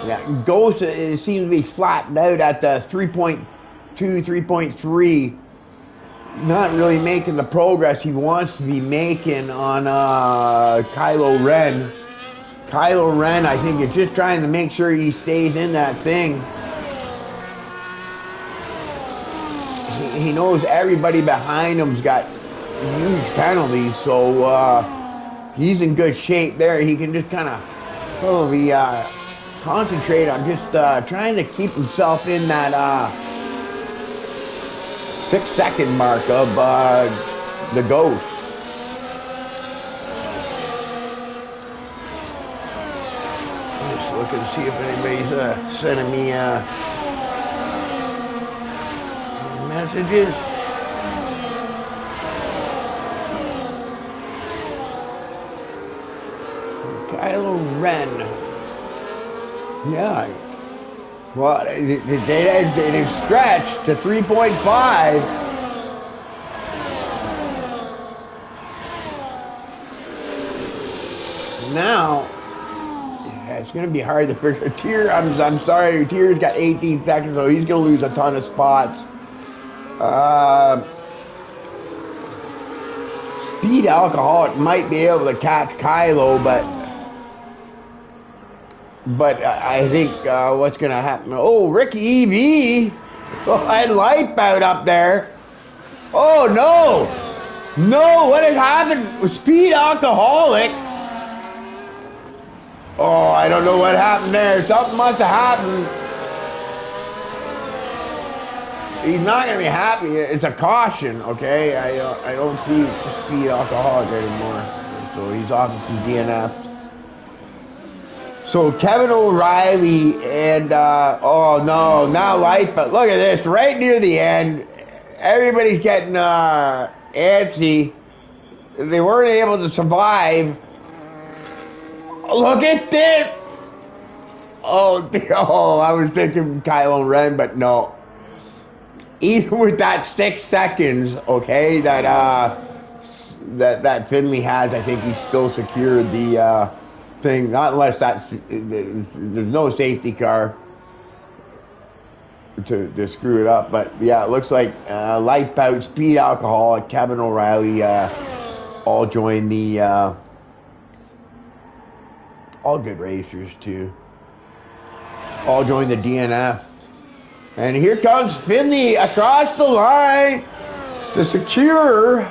Yeah, Ghost seems to be flattened out at the 3.2, 3.3. Not really making the progress he wants to be making on Kylo Ren. Kylo Ren, I think, is just trying to make sure he stays in that thing. He knows everybody behind him's got huge penalties, so he's in good shape there. He can just kind of probably concentrate on just trying to keep himself in that 6-second mark of the Ghost. Just looking to see if anybody's sending me messages. Kylo Ren. Yeah. Well, they've stretched to 3.5. Now, Yeah, it's going to be hard to figure. Tier, I'm sorry, Tier's got 18 seconds, so he's going to lose a ton of spots. Speed Alcoholic might be able to catch Kylo, but I think what's going to happen? Oh, Ricky EV. Oh, and Lifeboat up there. Oh, no. No, what has happened? Speed Alcoholic. Oh, I don't know what happened there. Something must have happened. He's not going to be happy. It's a caution, okay? I don't see Speed Alcoholic anymore. So he's obviously DNF. So Kevin O'Reilly and, oh no, now Lifeboat. Look at this, right near the end. Everybody's getting antsy. They weren't able to survive. Look at this. Oh, oh, I was thinking Kylo Ren, but no. Even with that 6 seconds, okay, that Finley has, I think he's still secured the thing. Not unless there's no safety car to screw it up. But yeah, it looks like Lifeboat, Speed Alcoholic, Kevin O'Reilly all joined the all good racers too. All joined the DNF. And here comes Finley across the line to secure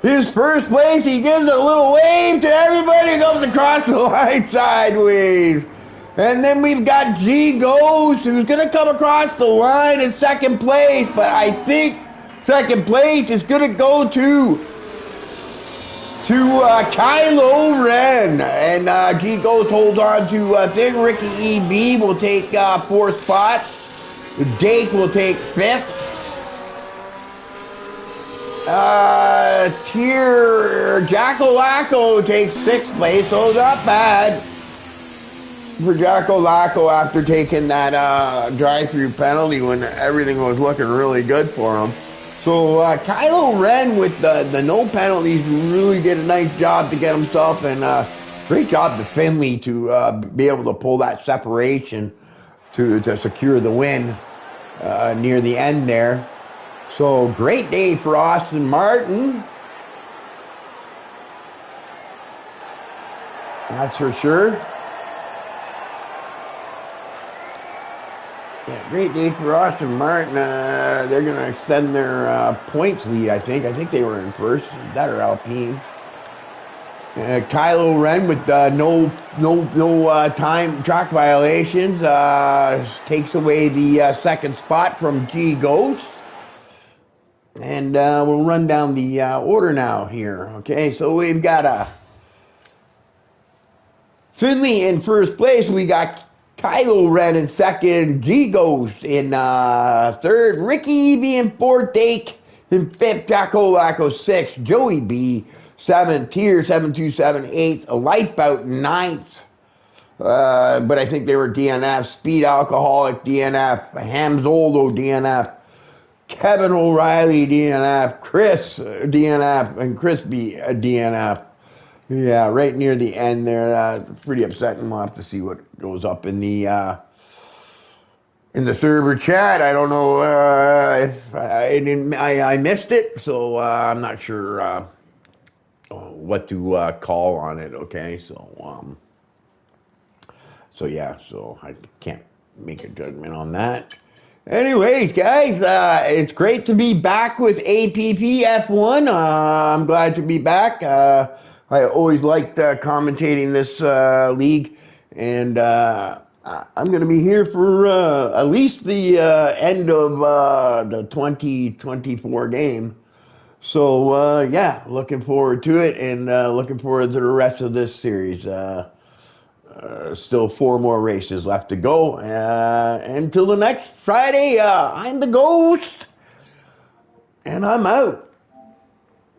his first place. He gives a little wave to everybody, goes across the line sideways. And then we've got G Ghost, who's going to come across the line in second place. But I think second place is going to go to Kylo Ren. And G Ghost holds on to thing. Ricky EB will take 4th spot. Jake will take 5th. Jackalaco takes 6th place, so not bad for Jackalaco after taking that drive-through penalty when everything was looking really good for him. So Kylo Ren with the no penalties really did a nice job to get himself, and great job to Finley to be able to pull that separation to secure the win near the end there. So great day for Austin Martin. That's for sure. Yeah, great day for Austin Martin. They're going to extend their points lead, I think. I think they were in first. That or Alpine. Kylo Ren with no time track violations takes away the second spot from G Ghost. And we'll run down the order now here. Okay, so we've got Finley in first place. We got Kylo Ren in second. G Ghost in third. Ricky B in fourth. Dake in fifth. Jackalaco sixth. Joey B 7th. Tier 727 8th. Lifebout 9th. But I think they were DNF. Speed Alcoholic DNF. Hamzoldo DNF. Kevin O'Reilly DNF. Chris DNF. And Crispy DNF. Yeah, right near the end there. Pretty upsetting. We'll have to see what goes up in the server chat. I don't know if I missed it, so I'm not sure what to call on it. Okay, so yeah, so I can't make a judgment on that. Anyways, guys, it's great to be back with APPF1. I'm glad to be back. I always liked commentating this league, and I'm going to be here for at least the end of the 2024 game. So, yeah, looking forward to it, and looking forward to the rest of this series. Still 4 more races left to go. Until the next Friday, I'm the Ghost, and I'm out.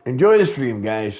Enjoy the stream, guys.